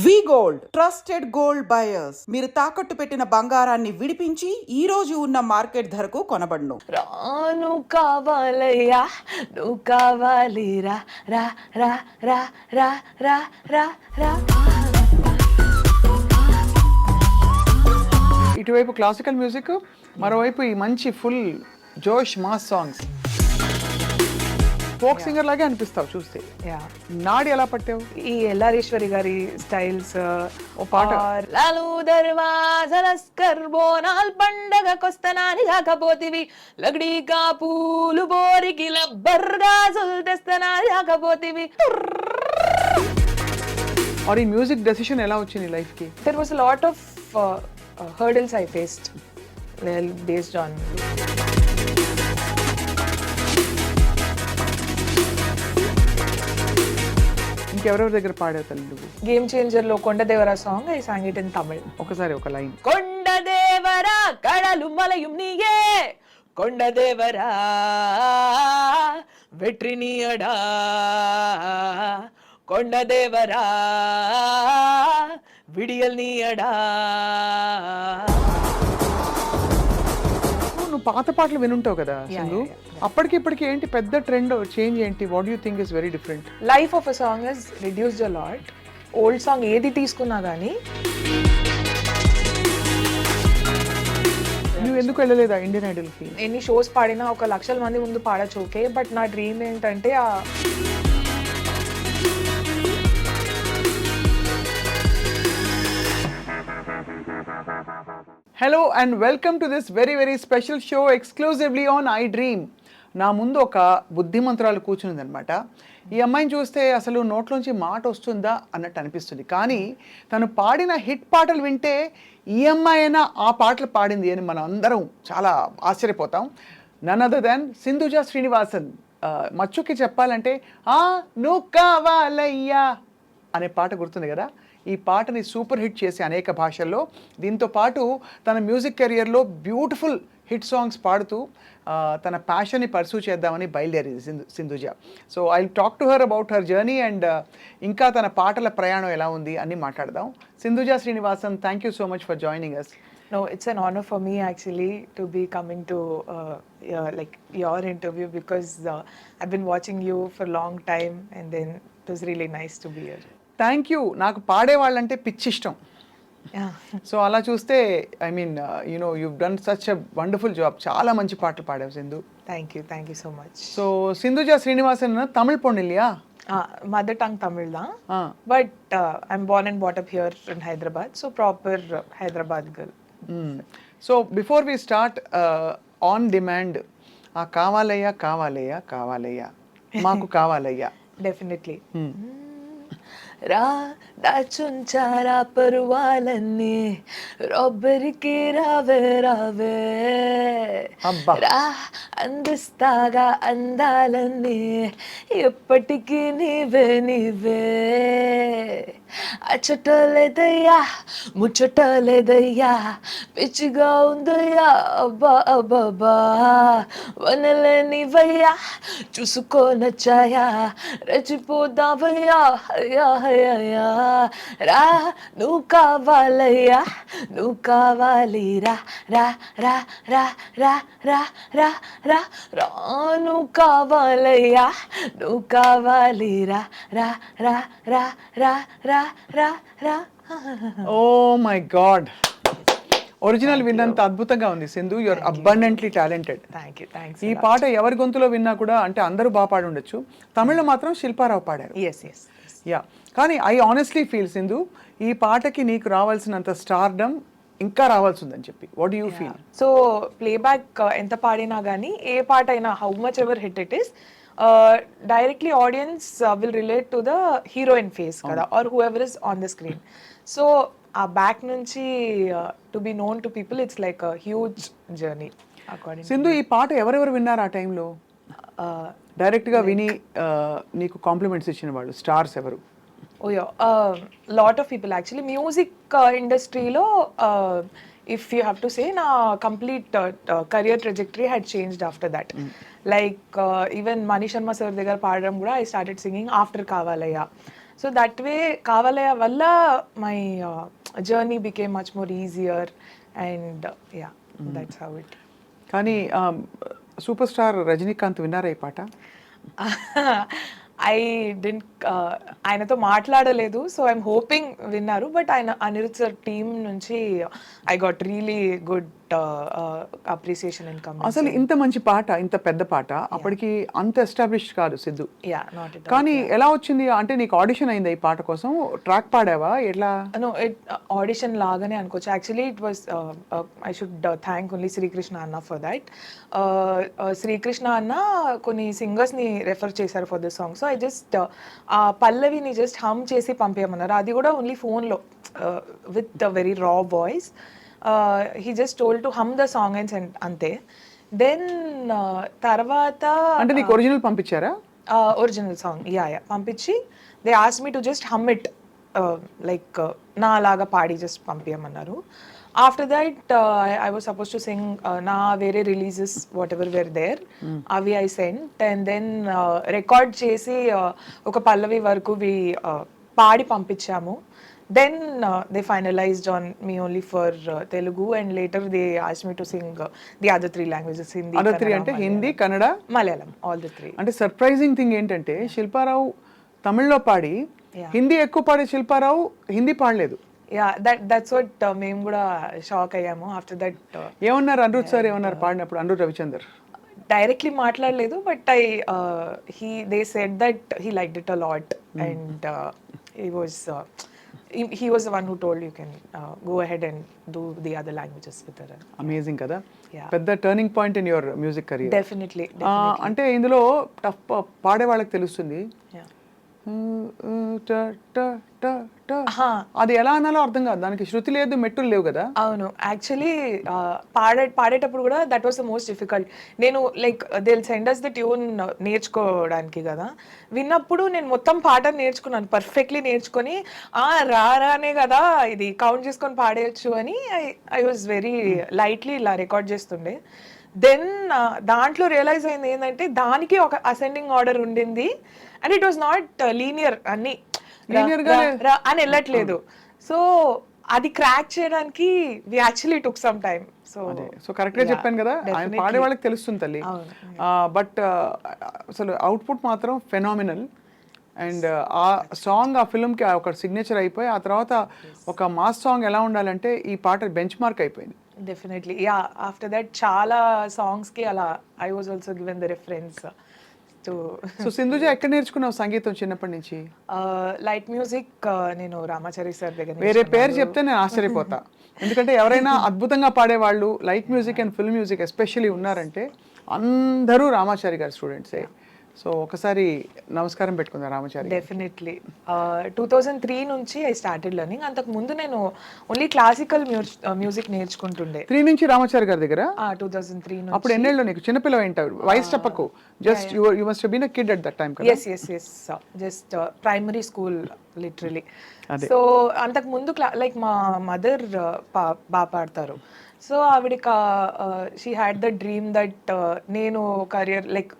V-Gold trusted gold buyers. మీరు తాకట్టు పెట్టిన బంగారాన్ని విడిపించి ఈ రోజు ఉన్న మార్కెట్ ధరకు కొనబడును. రాను కావాలయ్యా నువ్వు కావాలిరా రా రా రా రా రా రా రా. ఇటువైపు క్లాసికల్ మ్యూజిక్, మరోవైపు ఈ మంచి ఫుల్ జోష్ మాస్ సాంగ్స్. ఫోక్ సింగర్ లాగే అనిపిస్తావు చూస్తే. నాడి ఎలా పట్టావు? ఈ ఎల్లారేశ్వరి గారి స్టైల్స్ ఓ పాట. లాలు దర్వాజలస్కర్ బోనాల్ పండగకొస్తనాని కాకపోతివి, లగ్డీకా పూలు బోరికి లబ్బర్గా తెస్తనాని కాకపోతివి. और ఈ మ్యూజిక్ డెసిషన్ ఎలా వచ్చింది లైఫ్ కి? There was a lot of hurdles I faced based on ఇంకెవరెవరి దగ్గర పాడావు తల్లి నువ్వు? గేమ్ చేంజర్ లో Kondadevara song I sang it in Tamil. ఒకసారి ఒక లైన్. కొండదేవరా కడలు మలయం నీయే, కొండదేవరా వెట్రి నీయడా, కొండదేవరా విడియల్ నీయడా. నువ్వు పాత పాటలు వినుంటావు కదా సింధు. అప్పటికి ఇప్పటికి ఏంటి పెద్ద ట్రెండ్ చేంజ్ ఏంటి? What you think is very different? Life of a song is reduced a lot. Old song ఏది తీసుకున్నా కానీ. నువ్వు ఎందుకు వెళ్ళలేదా ఇండియన్ ఐడల్ కి? ఎన్ని షోస్ పాడినా 1,00,000 మంది ముందు పాడచ్చు, ఓకే, బట్ నా డ్రీమ్ ఏంటంటే hello and welcome to this very very special show exclusively on I dream. నా ముందు ఒక బుద్ధిమంతురాలు కూర్చుంది అనమాట. ఈ అమ్మాయిని చూస్తే అసలు నోట్లోంచి మాట వస్తుందా అన్నట్టు అనిపిస్తుంది, కానీ తను పాడిన హిట్ పాటలు వింటే ఈ అమ్మాయి అయినా ఆ పాటలు పాడింది అని మనం అందరం చాలా ఆశ్చర్యపోతాం. None other than Sindhuja Srinivasan. మచ్చుకి చెప్పాలంటే నువ్వు కావాలయ్యా అనే పాట గుర్తుంది కదా. ఈ పాటని సూపర్ హిట్ చేసి అనేక భాషల్లో, దీంతో పాటు తన మ్యూజిక్ కెరియర్లో బ్యూటిఫుల్ హిట్ సాంగ్స్ పాడుతూ తన ప్యాషన్ని పర్సూ చేద్దామని బయలుదేరింది Sindhuja. So I talk to her about her journey and ఇంకా తన పాటల ప్రయాణం ఎలా ఉంది అని మాట్లాడదాం. Sindhuja Srinivasan, thank you so much for joining us. No, it's an honor for me actually to be coming to like your interview because I've been watching you for a long time and then it was really nice to be here. Thank you. నాకు పాడేవాళ్ళంటే పిచ్చి ఇష్టం. Yeah. So అలా చూస్తే I mean you know you've done such a wonderful job. చాలా మంచి పాటలు పాడావు Sindhu. Thank you so much. So Sindhuja Srinivasan Tamil పొండిల్లియా? Mother tongue Tamil da, but I'm born and brought up here in Hyderabad, so proper Hyderabad girl. So before we start on demand కావాలయ్యా కావాలయ్యా కావాలయ్యా మాకు కావాలయ్యా. Definitely. రా దాచుంచారా పరువాలన్నీ, రొబ్బరికి రావే రావే, రా అందిస్తాగా అందాలన్నీ, ఎప్పటికీ నీవే నీవే. అచ్చటలేదయ్యా ముచ్చటలేదయ్యా, పిచ్చిగా ఉందయ్యా అబ్బా అబ్బాబా, వనలేనివయ్యా చూసుకోనచ్చాయా, రచిపోదావయ్యా అయ్యా అయ్యా. రా నువ్వు కావాలయ్యా నువ్వు కావాలిరా రా రా రా రా రా రా రా రా. నువ్వు కావాలయ్యా నువ్వు కావాలిరా రా రా రా రా రా రా రా. ఓ మై గాడ్, ఒరిజినల్ విన్నంత అద్భుతంగా ఉంది Sindhu. You're abundantly talented. Thanks. ఈ పాట ఎవరి గొంతులో విన్నా కూడా అంటే అందరూ బాగా పాడి ఉండొచ్చు. తమిళ్లో మాత్రం శిల్పారావు పాడారు. ఎస్ యా, కానీ ఐ ఆనెస్ట్లీ ఫీల్ సింధు, ఈ పాటకి నీకు రావాల్సినంత స్టార్డమ్ ఇంకా రావాల్సి ఉందని చెప్పి. What do you feel? So playback ఎంత పాడినా కానీ ఏ పాట అయినా, how much ever hit it is, directly audience will relate to the heroine face కదా, or who ever is on the screen. So ఆ బ్యాక్ నుంచి to be known to people, it's like a huge journey according. Sindhu, ఈ పాట ఎవరెవరు విన్నారు ఆ టైంలో? డైరెక్ట్గా విని నీకు కాంప్లిమెంట్స్ ఇచ్చిన వాళ్ళు స్టార్స్ ఎవరు? Oh yeah, lot of people actually. Music industry lo, if you have to say, na complete career trajectory had changed after that. Like even Mani Sharma sir దగ్గర పాడడం కూడా I started singing after Kavalaya. So that way Kavalaya వల్ల my journey became much more easier and ya that's how it. కానీ super star Rajinikanth విన్నారా ఈ పాట? I didn't ఆయనతో మాట్లాడలేదు, సో ఐఎమ్ హోపింగ్ విన్నారు. బట్ ఆయన అనిరుద్ సార్ టీమ్ నుంచి I got really good appreciation and comments. అసలు ఇంత మంచి పాట, ఇంత పెద్ద పాట అప్పటికి అంత ఎస్టాబ్లిష్ కాదు సిద్ధు. Yeah not it. కానీ ఎలా వచ్చింది అంటే నీకు ఆడిషన్ అయిందా ఈ పాట కోసం? ట్రాక్ పాడావా ఎట్లా? నో, ఇట్ ఆడిషన్ లాగానే అనుకోవచ్చు. Actually it was I should thank only Srikrishna అన్న ఫర్ దాట్. శ్రీకృష్ణ అన్న కొన్ని సింగర్స్ని రెఫర్ చేశారు for this song. So I just ఆ పల్లవిని జస్ట్ హమ్ చేసి పంపించమన్నారు. అది కూడా ఓన్లీ ఫోన్లో విత్ ద వెరీ రా voice. He just told to hum the song and send ante. Then తర్వాత అంటే నీకు ఒరిజినల్ పంపించారా? ఒరిజినల్ సాంగ్ యా పంపించి they asked me to just hum it like నా లాగా పాడి జస్ట్ పంపించమన్నారు. After that I was suppose to sing నా వేరే releases what ever were there, అవి I sent and then record చేసి ఒక పల్లవి వరకు పాడి పంపించాము. Then they finalized on me only for Telugu and later they asked me to sing the other 3 languages, Hindi, other three అంటే Hindi, Kannada, Malayalam, all the 3. అంటే surprising thing ఏంటంటే శిల్పారావు తమిళ్లో పాడి హిందీ ఎక్కువ పాడే శిల్పారావు హిందీ పాడలేదు. Yeah, that's what మేము కూడా షాక్ అయ్యాము. ఆఫ్టర్ దట్ ఏమన్నారు అనిరుద్ సార్ ఏమన్నారు పాడినప్పుడు? అనిరుద్ రవిచందర్ డైరెక్ట్లీ మాట్లాడలేదు, but they said that he liked it a lot and he was the one who told you can go ahead and do the other languages with her. Amazing కదా, Yeah. పెద్ద turning point in your music career. Definitely. అంటే ఇందులో tough పాడే వాళ్ళకి తెలుస్తుంది, Yeah. అది ఎలా అనాలో అర్థం కాదు, దానికి శృతి లేదు, మెట్టులు లేవు కదా. అవును, యాక్చువల్లీ పాడేటప్పుడు కూడా that was the most difficult. నేను like they send us the tune నేర్చుకోవడానికి కదా, విన్నప్పుడు నేను మొత్తం పాట నేర్చుకున్నాను, పర్ఫెక్ట్లీ నేర్చుకొని రానే కదా ఇది కౌంట్ చేసుకొని పాడేయచ్చు అని ఐ వాజ్ వెరీ లైట్లీ ఇలా రికార్డ్ చేస్తుండే. దెన్ దాంట్లో రియలైజ్ అయింది ఏంటంటే దానికి ఒక అసెండింగ్ ఆర్డర్ ఉండింది and it was not linear, అన్ని అని వెళ్ళట్లేదు. సో అది క్రాక్ చేయడానికి we actually took some time. So correct గా చెప్పాను కదా, ఆయన పాడే వాళ్ళకి తెలుస్తుంది తల్లి. బట్ అసలు అవుట్పుట్ మాత్రం ఫెనామినల్. అండ్ ఆ సాంగ్ ఆ ఫిల్మ్కి ఒక సిగ్నేచర్ అయిపోయి ఆ తర్వాత ఒక మాస్ సాంగ్ ఎలా ఉండాలంటే ఈ పాట బెంచ్ మార్క్ అయిపోయింది. Definitely yeah. ఆఫ్టర్ దట్ చాలా సాంగ్స్కి అలా I was also given the reference to. So Sindhuja ఎక్కడ నేర్చుకున్నావు సంగీతం చిన్నప్పటి నుంచి? లైట్ మ్యూజిక్ నేను రామాచారి సార్ దగ్గర. వేరే పేరు చెప్తే నేను ఆశ్చర్యపోతా, ఎందుకంటే ఎవరైనా అద్భుతంగా పాడేవాళ్ళు light music and film music especially ఉన్నారంటే అందరూ రామాచారి గారి స్టూడెంట్సే. సో ఒకసారి నమస్కారం పెట్టుకుందా రామాచారి? డెఫినెట్లీ 2003 నుంచి ఐ స్టార్టెడ్ లెర్నింగ్. అంతకు ముందు నేను ఓన్లీ క్లాసికల్ మ్యూజిక్ నేర్చుకుంటుండే. 3 నుంచి రామాచారి గారి దగ్గర? 2003 నుంచి. అప్పుడు ఎన్నేళ్ళు నీకు? చిన్నపిల్ల ఏంటారు, వయసు చెప్పకు, just you must have been a kid at that time కదా? yes just primary school literally. So అంతకు ముందు లైక్ మా మదర్ బాగా పాడతారు. సో ఆవిడకి she had the dream that నేను కెరియర్ లైక్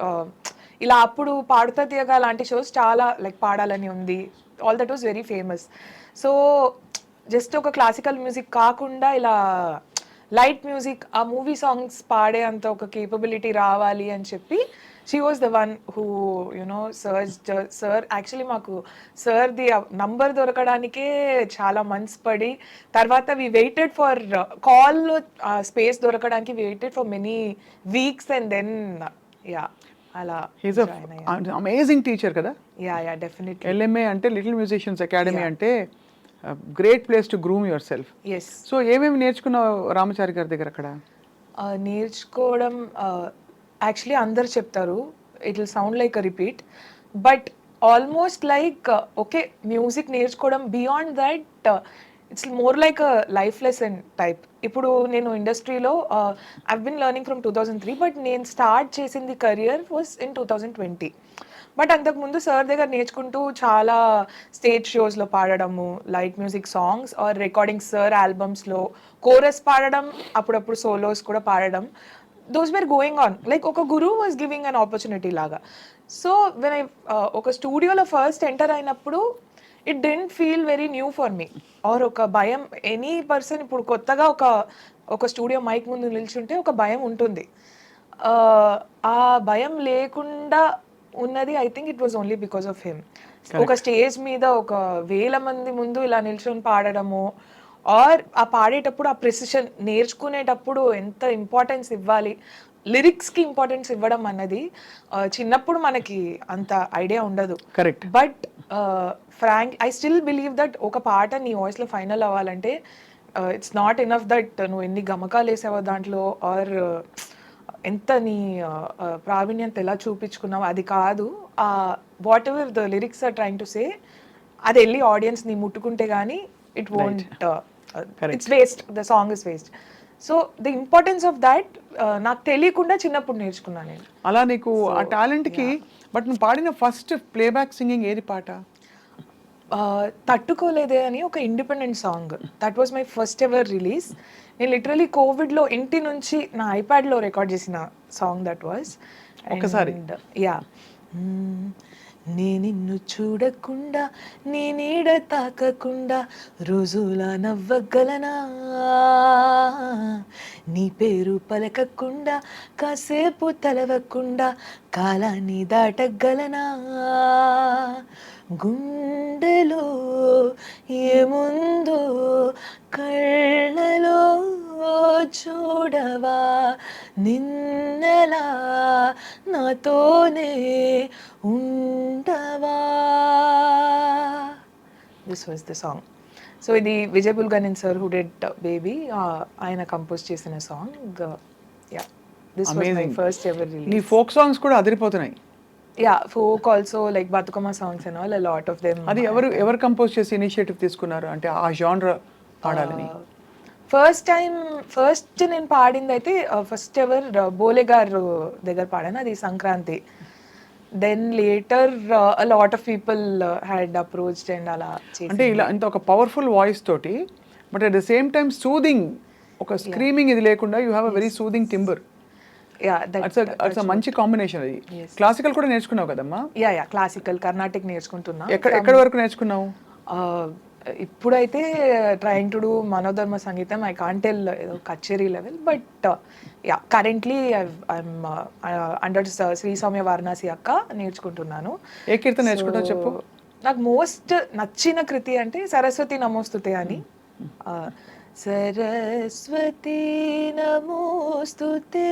ఇలా అప్పుడు పాడుతా తీయగా లాంటి షోస్ చాలా లైక్ పాడాలని ఉంది. All that was very famous. So just ఒక క్లాసికల్ మ్యూజిక్ కాకుండా ఇలా లైట్ మ్యూజిక్, ఆ మూవీ సాంగ్స్ పాడే అంత ఒక కేపబిలిటీ రావాలి అని చెప్పి she was the one who you know sir actually మాకు సార్ది నంబర్ దొరకడానికే చాలా మంత్స్ పడి, తర్వాత వి వెయిటెడ్ ఫర్ కాల్లో స్పేస్ దొరకడానికి waited for many weeks and then ya అలా. హీస్ అమేజింగ్ టీచర్ కదా? Ya definitely. LMA అంటే లిటిల్ మ్యూజిషియన్స్ అకాడమీ అంటే great place to groom yourself. Yes. So ఏమేమి నేర్చుకున్నావు రామాచారి గారి దగ్గర అక్కడ? నేర్చుకోవడం యాక్చువల్లీ అందరు చెప్తారు, it will sound like a repeat, but almost like okay music నేర్చుకోవడం beyond that it's more like a life lesson type. ఇప్పుడు నేను ఇండస్ట్రీలో I've been learning from 2003, but నేను స్టార్ట్ చేసింది కెరియర్ వాజ్ ఇన్ 2020. బట్ అంతకుముందు sir దగ్గర నేర్చుకుంటూ చాలా స్టేజ్ షోస్లో పాడడము, light music songs or recording sir ఆల్బమ్స్లో కోరస్ పాడడం, అప్పుడప్పుడు సోలోస్ కూడా పాడడం. Those were going on like ఒక గురు వాజ్ గివింగ్ అన్ ఆపర్చునిటీ లాగా. సో వెన్ ఐ ఒక స్టూడియోలో ఫస్ట్ ఎంటర్ అయినప్పుడు it didn't feel very new for me. Or ఒక భయం, ఎనీ పర్సన్ ఇప్పుడు కొత్తగా ఒక స్టూడియో మైక్ ముందు నిల్చుంటే ఒక భయం ఉంటుంది. ఆ భయం లేకుండా ఉన్నది I think it was only because of him. ఒక స్టేజ్ మీద ఒక 1000 మంది ముందు ఇలా నిల్చొని పాడడము, ఆర్ ఆ పాడేటప్పుడు ఆ ప్రెసిషన్ నేర్చుకునేటప్పుడు ఎంత ఇంపార్టెన్స్ ఇవ్వాలి, లిరిక్స్కి ఇంపార్టెన్స్ ఇవ్వడం అన్నది చిన్నప్పుడు మనకి అంత ఐడియా ఉండదు. Correct. But frank I still believe that ఒక పాట నీ వాయిస్లో ఫైనల్ అవ్వాలంటే ఇట్స్ నాట్ ఎనఫ్ దట్ నువ్వు ఎన్ని గమకాలు వేసావో దాంట్లో, ఆర్ ఎంత నీ ప్రావీణ్యత ఎలా చూపించుకున్నావు, అది కాదు. Whatever the lyrics are trying to say, అది వెళ్ళి ఆడియన్స్ని ముట్టుకుంటే కానీ it won't, it's waste, the song is waste. So the importance of that నాకు తెలియకుండా చిన్నప్పుడు నేర్చుకున్నాను నేను. అలా నీకు ఆ టాలెంట్కి, బట్ నువ్వు పాడిన ఫస్ట్ ప్లేబ్యాక్ సింగింగ్ ఏది పాట? తట్టుకోలేదే అని ఒక independent song, that was my first ever release. నేను లిటరలీ కోవిడ్లో ఇంటి నుంచి నా ఐప్యాడ్లో రికార్డ్ చేసిన సాంగ్ దట్ వాజ్. ఒకసారి యా. నే నిన్ను చూడకుండా, నీ నీడ తాకకుండా రోజులా నవ్వగలనా, నీ పేరు పలకకుండా కాసేపు తలవకుండా కాలాన్ని దాటగలనా, గుండెలో ఏముందో కళ్ళలో చూడవా, నిన్నలా నాతోనే ఉండవా. This was the song. So ఇది Vijay Bulganin sir who did Baby, ఆయన కంపోజ్ చేసిన song. Ya, this was my first ever release. నీ ఫోక్ సాంగ్స్ కూడా అదిరిపోతున్నాయి. Ya, folk also, like Bathukamma songs and all, a lot of them. అది ఎవరు compose చేసి initiative తీసుకున్నారు అంటే ఆ జానర్ పాడాలని? ఫస్ట్ నేను పాడింది అయితే ఫస్ట్ ఎవర్ బోలే గారు దగ్గర పాడాను, అది Sankranti. Then later lot of people had approached and అలా చేసి. అంటే ఇలా ఇంత ఒక పవర్ఫుల్ వాయిస్ తోటి, but at the same time soothing, ఒక స్క్రీమింగ్ ఇది లేకుండా you have a very soothing timbre. It's మంచి కాంబినేషన్. అది క్లాసికల్ కూడా నేర్చుకున్నావు కదమ్మా? యా, క్లాసికల్ కర్ణాటిక్ నేర్చుకుంటున్నా. ఎక్కడి వరకు నేర్చుకున్నావు? ఇప్పుడైతే ట్రైంగ్ టు డూ మనోధర్మ సంగీతం, ఐ కాంట్ టెల్ ఏదో కచేరీ level, but yeah currently I'm under Shri Soumya Varanasi అక్క నేర్చుకుంటున్నాను. ఏ కీర్తన నేర్చుకుంటావు చెప్పు. నాకు మోస్ట్ నచ్చిన కృతి అంటే సరస్వతి నమోస్తుతే అని. సరస్వతి నమోస్తుతే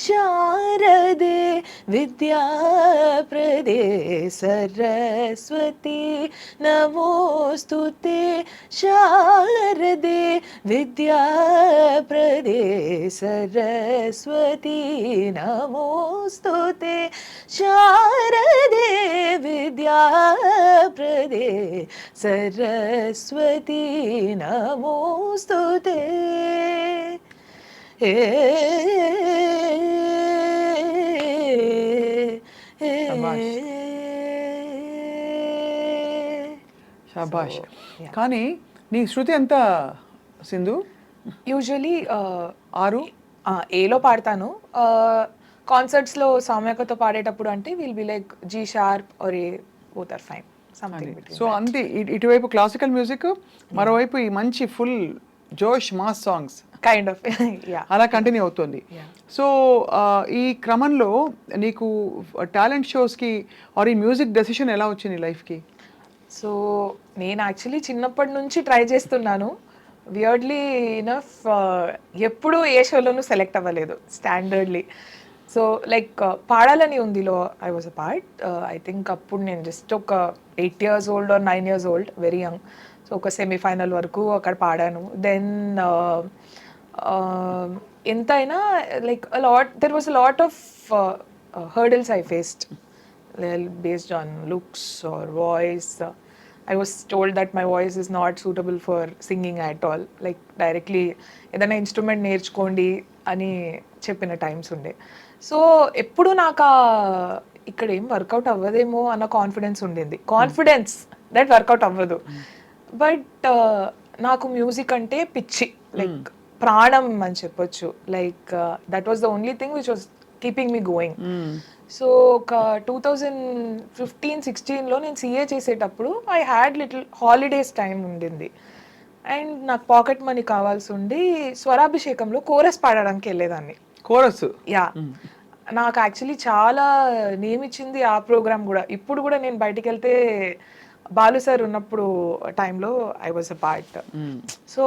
శారదే విద్యాప్రదే, సరస్వతి నమోస్తుతే శారదే విద్యాప్రదే, సరస్వతి నమోస్తుతే శారదే విద్యాప్రదే, సరస్వతి నమోస్తుతే. శాబాష్. కానీ నీ శృతి ఎంత సింధు? యూజువలీ 6 ఏలో పాడతాను. కాన్సర్ట్స్లో సౌమ్యకతో పాడేటప్పుడు అంటే will be like G sharp or A, both are fine, something between. So అంతే, ఇటువైపు క్లాసికల్ మ్యూజిక్, మరోవైపు ఈ మంచి ఫుల్ జోష్ mass songs kind of. Yeah, అలా కంటిన్యూ అవుతుంది. సో ఈ క్రమంలో నీకు టాలెంట్ షోస్కి ఆర్ ఈ మ్యూజిక్ డెసిషన్ ఎలా వచ్చింది లైఫ్కి? సో నేను యాక్చువల్లీ చిన్నప్పటి నుంచి ట్రై చేస్తున్నాను. వియర్డ్లీ ఇనఫ్ ఎప్పుడు ఏ షోలోనూ సెలెక్ట్ అవ్వలేదు స్టాండర్డ్లీ. సో లైక్ పాడాలని ఉందిలో I was a part. I think అప్పుడు నేను జస్ట్ ఒక 8 years old or 9 years old, very young. So ఒక సెమీఫైనల్ వరకు అక్కడ పాడాను. దెన్ ఎంతైనా like there was a lot of hurdles I faced based on looks or voice. I was told that my voice is not suitable for singing at all. Like directly ఏదైనా instrument నేర్చుకోండి అని చెప్పిన times ఉండే. So ఎప్పుడు నాకు ఇక్కడ ఏం work out అవ్వదేమో అన్న కాన్ఫిడెన్స్ ఉండింది. కాన్ఫిడెన్స్ దట్ వర్కౌట్ అవ్వదు. బట్ నాకు మ్యూజిక్ అంటే పిచ్చి, లైక్ ప్రాణం అని చెప్పొచ్చు. Like that was the only thing which was keeping me going. So ఒక 2015-16లో నేను సిఏ చేసేటప్పుడు I had little holidays time ఉండింది. అండ్ నాకు పాకెట్ మనీ కావాల్సి ఉండి స్వరాభిషేకంలో కోరస్ పాడడానికి వెళ్ళేదాన్ని. కోరస్. యా, నాకు యాక్చువల్లీ చాలా నియమించింది ఆ ప్రోగ్రామ్ కూడా. ఇప్పుడు కూడా నేను బయటికి వెళ్తే బాలు సార్ ఉన్నప్పుడు టైంలో I was a part. So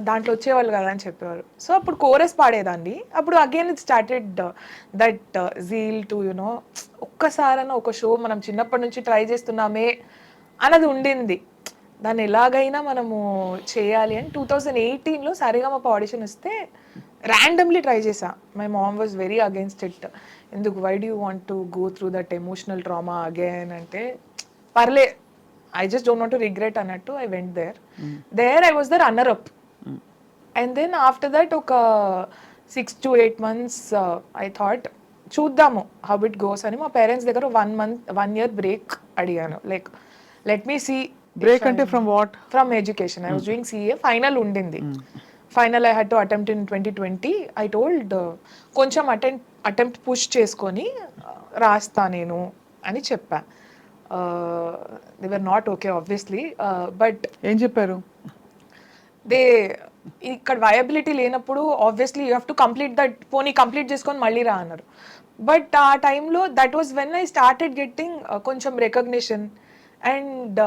దాంట్లో వచ్చేవాళ్ళు కదా అని చెప్పేవారు. సో అప్పుడు కోరస్ పాడేదాన్ని. అప్పుడు again it started that zeal to you know ఒక్కసారైనా ఒక షో మనం చిన్నప్పటి నుంచి ట్రై చేస్తున్నామే అన్నది ఉండింది. దాన్ని ఎలాగైనా మనము చేయాలి అని 2018లో సరిగమప ఆడిషన్ వస్తే ర్యాండమ్లీ ట్రై చేసా. My mom was very against it. ఎందుకు, why do you want to go through that emotional trauma again అంటే, పర్లే I just don't want to regret అన్నట్టు I went there. There I was the runner up. And then after that ఒక 6 to 8 months I thought చూద్దాము how it goes అని మా parents దగ్గర 1 year break అడిగాను. Like let me see. Break అంటే from what? From education. I was doing CA. Final ఉండింది. Final I had to attempt in 2020. I told కొంచెం attempt push చేసుకొని రాస్తా నేను అని చెప్పా. They were not okay obviously, but ఏం చెప్పారు? ఇక్కడ వయబిలిటీ లేనప్పుడు obviously you have to complete that, పోనీ కంప్లీట్ చేసుకొని మళ్ళీ రా అన్నారు. బట్ ఆ టైంలో that was when I started getting కొంచెం రికగ్నిషన్ అండ్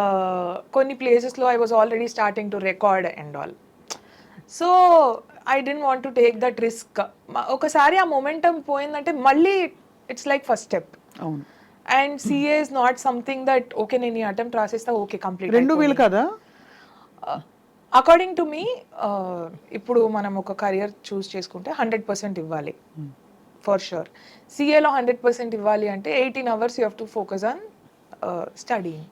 కొన్ని ప్లేసెస్లో I was already starting to record and all. So I didn't want to take that risk. ఒకసారి ఆ మొమెంటం పోయిందంటే మళ్ళీ ఇట్స్ లైక్ ఫస్ట్ స్టెప్. అవును. And CA is not something that okay నేను ఈ అటెంప్ట్ రాసేస్తా ఓకే కంప్లీట్. రెండు వీలు కదా అకార్డింగ్ టు మీ. ఇప్పుడు మనం ఒక కెరియర్ చూస్ చేసుకుంటే 100% ఇవ్వాలి ఫర్ షూర్. సిఏలో 100% ఇవ్వాలి అంటే 18 hours you have to focus on studying.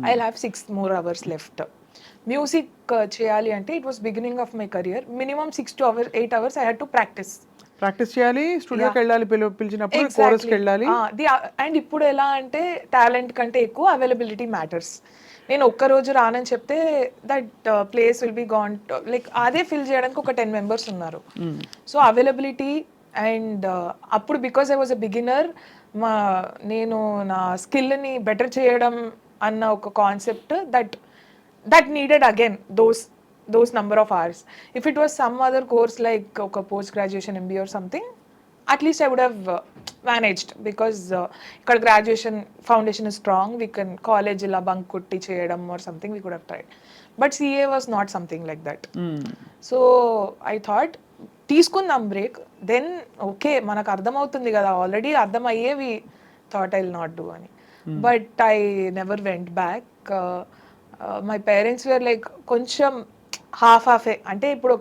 I have 6 more hours left. Music చేయాలి అంటే it was beginning of my career. Minimum 6 to 8 hours I had to practice చేయాలి, స్టూడియోకి వెళ్ళాలి, పిలిచినప్పుడు కోరస్కి వెళ్ళాలి. అండ్ ఇప్పుడు ఎలా అంటే టాలెంట్ కంటే ఎక్కువ అవైలబిలిటీ మ్యాటర్స్. నేను ఒక్కరోజు రానని చెప్తే that place will be gone. Like అదే ఫిల్ చేయడానికి ఒక 10 members ఉన్నారు. సో అవైలబిలిటీ అండ్ అప్పుడు because I was a beginner, నేను నా స్కిల్ని బెటర్ చేయడం అన్న ఒక concept that needed again those number of hours. If it was some other course like a post graduation MBA or something, at least I would have managed because ikkada graduation foundation is strong. We can college ila bunk kotti cheyadam or something we could have tried. But CA was not something like that. So I thought తీసుకుందాం break. Then okay మనకు అర్థం అవుతుంది కదా, already అర్థం అయ్యేవి thought I will not do అని. But I never went back. My parents were like కొంచెం హాఫే. అంటే ఇప్పుడు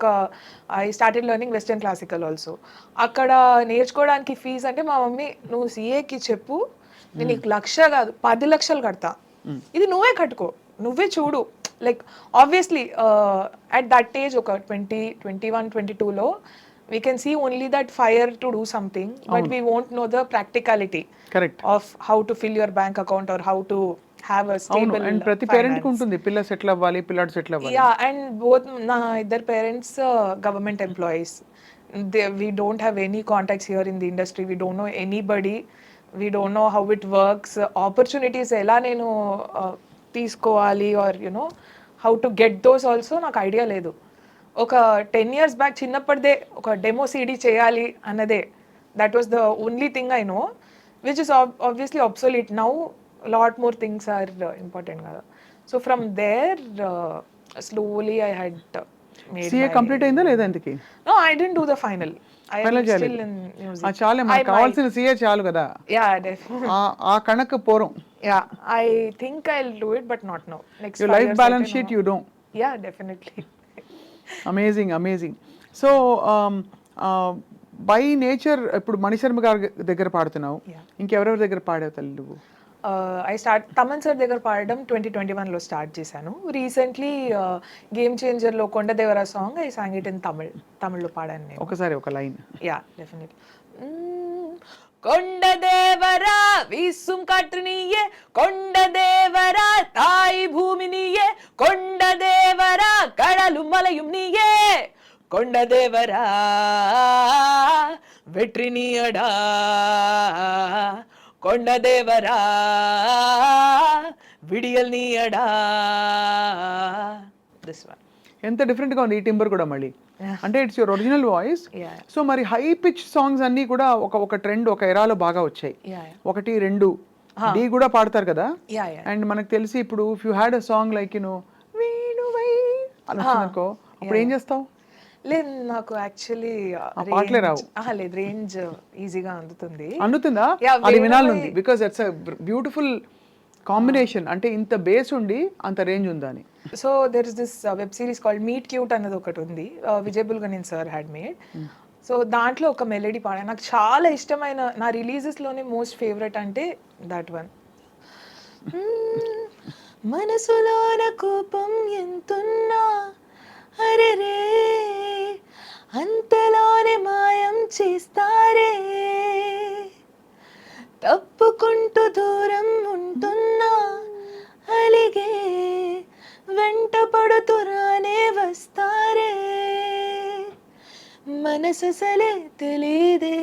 I started learning western classical also. అక్కడ నేర్చుకోవడానికి ఫీజు అంటే మా మమ్మీ నువ్వు సిఏకి చెప్పు, నేను నీకు 1,00,000 కాదు 10 లక్షలు కడతా, ఇది నువ్వే కట్టుకో, నువ్వే చూడు. Like obviously at that age ఒక 20, 21, 22లో we can see only that fire to do something, but we won't know the practicality of how to fill your bank account or how to have a stable and ప్రతి parent కి ఉంటుంది పిల్ల settle అవ్వాలి, పిల్లాడు settle అవ్వాలి. Yeah, and both నా ఇద్దరు parents government employees. We don't have any contacts here in the industry. We don't know anybody. We don't know how it works. Opportunities ఎలా నేను తీసుకోవాలి or you know how to get those also నాకు idea లేదు. ఒక 10 years back చిన్నప్పటిదే ఒక demo CD చేయాలి అన్నదే, that was the only thing I know, which is obviously obsolete now. Lot more things are important kada. So from there slowly I had made CA complete అయిందా లేదా ఇంతకి? No, I didn't do the final. I am still in music. చాలే మనకు కావాల్సిన CA చాలు కదా. Yeah, definitely. ఆ కణకు పోరం. Yeah, I think I'll do it but not now. Next your life balance sheet you don't. Yeah, definitely. amazing. So by nature ఇప్పుడు మణిశర్మ గారి దగ్గర పాడుతున్నావు, ఇంకెవరెవరి దగ్గర పాడావు తల్లి నువ్వు? తమన్ సార్ దగ్గర పాడడం 2021లో స్టార్ట్ చేశాను. రీసెంట్లీ గేమ్ చేంజర్లో Kondadevara song I sang it in తమిళ్లో పాడాను నేను. ఒకసారి ఒక లైన్. Yeah, definitely. కొండదేవరా వీసుం కాற்று நீயே, కొండదేవరా தாய் பூமி நீயே, కొండదేవరా கடலும் மலையும் நீயே, కొండదేవరా வெற்றி நீயடா, కొండదేవరా విడియల్ నీయడా. This one. ఎంత డిఫరెంట్గా ఉంది ఈ టింబర్ కూడా మళ్ళీ. అంటే it's your original voice. Yeah. So మరి హై పిచ్ సాంగ్స్ అన్నీ కూడా ఒక ట్రెండ్ ఒక ఎరాలో బాగా వచ్చాయి. Yeah, 1, 2 డి కూడా పాడతారు కదా. Yeah. అండ్ మనకు తెలిసి ఇప్పుడు if you had a song like Venuvai అని అనుకో, అప్పుడు ఏం చేస్తావు? లేదు, నాకు యాక్చువల్లీ పాటలే రావు. లేదు, రేంజ్ ఈజీగా అందుతుంది. అందుతుందా? Yeah, అది వేణువై- వినాలంది because it's a beautiful combination. అంటే ఇంత బేస్ ఉండి అంత రేంజ్ ఉందా అని. So there is this web series called meet cute అన్నది ఒకటి ఉంది, Vijay Bulganin sir had made. So దాంట్లో ఒక మెలడీ పాడా, నాకు చాలా ఇష్టమైన, నా రిలీజెస్లోనే మోస్ట్ ఫేవరెట్ అంటే దట్ వన్. మనసులోన కోపం ఎంతున్నా అరెరే అంతలోనే మాయం చేస్తారే, తప్పుకుంటూ దూరం ఉంటున్నా అలిగే వెంట పడుతురానే వస్తారే, మనసలే తెలీదే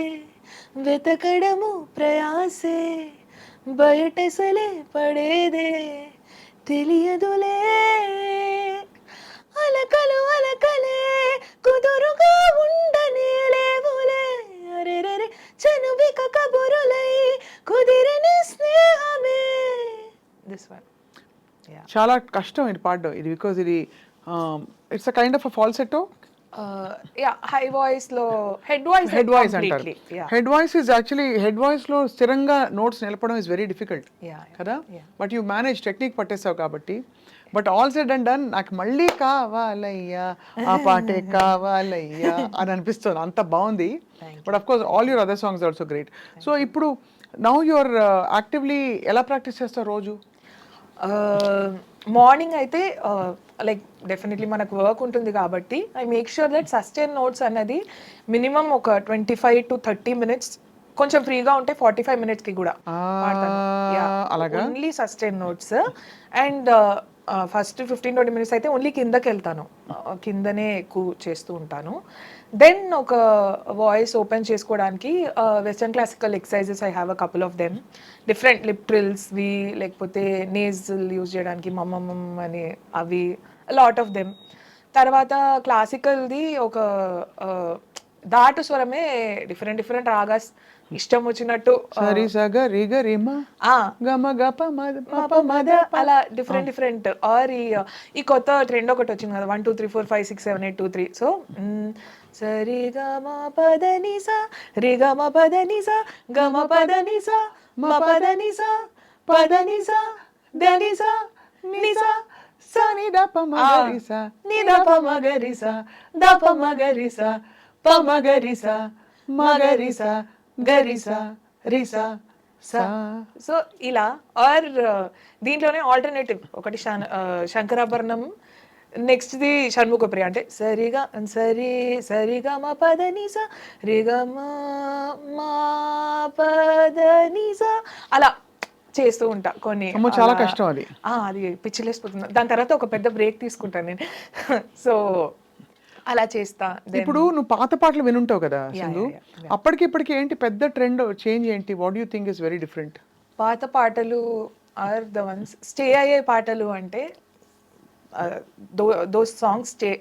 వెతకడము ప్రయాసే, బయటసలే పడేదే తెలియదులే, అలకలు అలకలే కుదురుగా ఉండనే లేవులే, అరెరెరే చనువిక కబురులై కుదిరని స్నేహమే. This one. చాలా కష్టం ఇది పాడడం ఇది, బికాజ్ ఇది it's a kind of a falsetto. High voice లో హెడ్ వాయిస్ అంటారు. Head voice is actually head voice లో స్థిరంగా నోట్స్ నిలపడం ఇస్ వెరీ డిఫికల్ట్ కదా. బట్ యూ మేనేజ్, టెక్నిక్ పట్టేసావు కాబట్టి. But all said and done నాకు మళ్ళీ కావాలయ్యా ఆ పాటే కావాలయ్యా అని అనిపిస్తుంది, అంత బాగుంది. But of course all your other songs also great. So ఇప్పుడు నౌ యువర్ యాక్టివ్లీ ఎలా ప్రాక్టీస్ చేస్తావు రోజు? మార్నింగ్ అయితే లైక్ డెఫినెట్లీ మనకు వర్క్ ఉంటుంది కాబట్టి I make sure that sustain notes అన్నది మినిమం ఒక 25 to 30 minutes, కొంచెం ఫ్రీగా ఉంటే 45 minutesకి కూడా అలాగా only sustain notes. And first 15-20 minutes అయితే ఓన్లీ కిందకి వెళ్తాను, కిందనే ఎక్కువ చేస్తూ ఉంటాను. దెన్ ఒక వాయిస్ ఓపెన్ చేసుకోవడానికి western classical exercises I have a couple of them, different lip ట్రిల్స్వి, లేకపోతే నేజల్ యూజ్ చేయడానికి మమ్మమ్ అని అవి, లాట్ ఆఫ్ దెమ్. తర్వాత క్లాసికల్ది ఒక దాటు స్వరమే డిఫరెంట్ డిఫరెంట్ రాగాస్ ఇష్టం వచ్చినట్టు సరి సగ రి గ రి మ గ మ గ ప మ మద అలా డిఫరెంట్ డిఫరెంట్. ఆర్ ఈ కొత్త ట్రెండ్ ఒకటి వచ్చింది కదా, 1 2 3 4 5 6 7 8 2 3. సో సరి గ మ పద ని సా రి గ మ పద ని సా గ మ పద ని సా మ పద ని సా పద ని సా ద ని సా ని సా సా ని ద ప మ గ రి సా ని ద ప మ గ రి సా ద ప మ గ రి సా ప మ గ రి సా మ గ రి సా గరిసా రిసా సా. సో ఇలా. ఆర్ దీంట్లోనే ఆల్టర్నేటివ్ ఒకటి శంకరాభరణం, నెక్స్ట్ ది షణ్ముఖ ప్రియ, అంటే సరిగా సరిగా మా పదనిసా రిగా మా పదనిసా అలా చేస్తూ ఉంటా కొన్ని. చాలా కష్టం అది. అది పిచ్చిలేసిపోతుంది. దాని తర్వాత ఒక పెద్ద బ్రేక్ తీసుకుంటాను నేను. సో అలా చేస్తా. ఇప్పుడు నువ్వు పాత పాటలు వినుంటావు కదా సింధు, అప్పటికి ఇప్పటికి ఏంటి పెద్ద ట్రెండ్ చేంజ్ ఏంటి? What you think is very different? పాత పాటలు ఆర్ ద వన్స్ స్టే అయ్యే పాటలు, అంటే దోస్ సాంగ్స్ స్టే.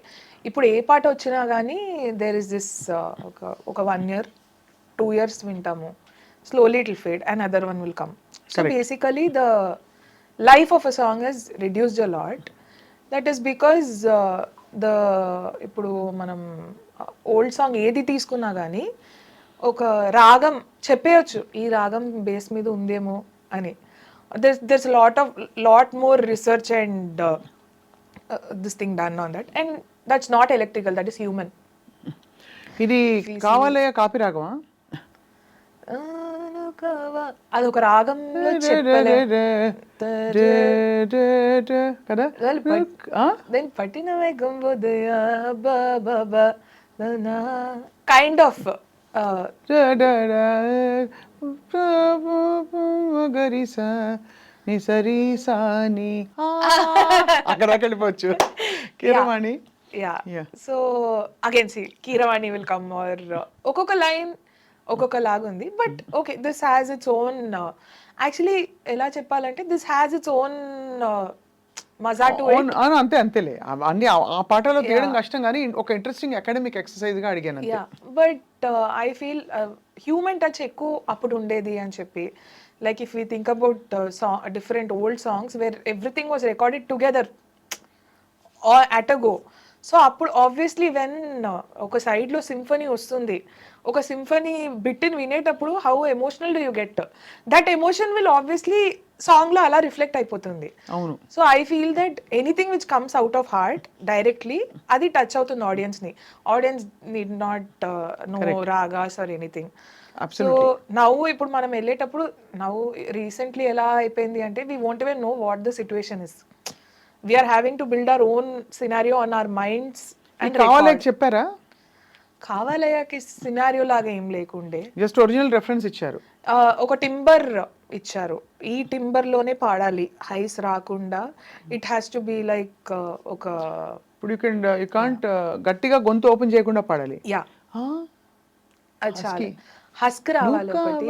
ఇప్పుడు ఏ పాట వచ్చినా కానీ దేర్ ఇస్ దిస్ ఒక 1 year 2 years వింటాము, slowly it will fade and other one will come. So basically the life of a song is reduced a lot. That is because ఇప్పుడు మనం old song ఏది తీసుకున్నా కానీ ఒక రాగం చెప్పేయచ్చు, ఈ రాగం బేస్ మీద ఉందేమో అని. there's lot more research and this thing done on that, and that's not electrical, that is human. ఇది కావాలయ్య కాపీ రాగమా? అదొక రాగంలో కదా. దెన్ పట్టిన వేగంబోదయ కైండ్ ఆఫ్ గరిసా ని సరి సాని అక్కడ వెళ్ళిపోవచ్చు. Keeravani. So again see Keeravani will come, or ఒక్కొక్క లైన్ ఒక్కొక్క లాగా ఉంది. But okay, this has its own, actually ఎలా చెప్పాలంటే దిస్ హ్యాస్ ఇట్స్ ఓన్ మజా టు ఇట్. అంతే అంతేలే, అన్ని ఆ పాటలో తీయడం కష్టం, కానీ ఒక ఇంట్రెస్టింగ్ అకాడమిక్ ఎక్సర్సైజ్ గా అడిగాను అంతే. Yeah, but I feel human touch ఎక్కువ అప్పుడు ఉండేది అని చెప్పి. Like if you think about different old songs where everything was recorded together at a go. So అప్పుడు ఆబ్వియస్లీ వెన్ ఒక సైడ్లో సింఫనీ వస్తుంది, ఒక సింఫనీ బిట్ని వినేటప్పుడు how emotional do you get, that emotion will obviously సాంగ్లో అలా రిఫ్లెక్ట్ అయిపోతుంది. అవును. So I feel that anything which comes out of heart directly అది టచ్ అవుతుంది ఆడియన్స్ని. Audience need not know ragas or anything. So నవ్వు ఇప్పుడు మనం వెళ్ళేటప్పుడు నవ్వు రీసెంట్లీ ఎలా అయిపోయింది అంటే we won't even know what the situation is. We're having to build our own scenario on our minds. And కావాలని చెప్పారా? కావాలయ్యాకి సినారియో లాగా ఏం లేకుండే, జస్ట్ ఒరిజినల్ రెఫరెన్స్ ఇచ్చారు. ఒక టింబర్ ఇచ్చారు, ఈ టింబర్ లోనే పాడాలి, హైస్ రాకుండా. It has to be like ఒక, ఇప్పుడు యూ కాంట్ గట్టిగా గొంతు ఓపెన్ చేయకుండా పాడాలి. యా, అది చాలా హస్క్ రావాలి ఒకటి,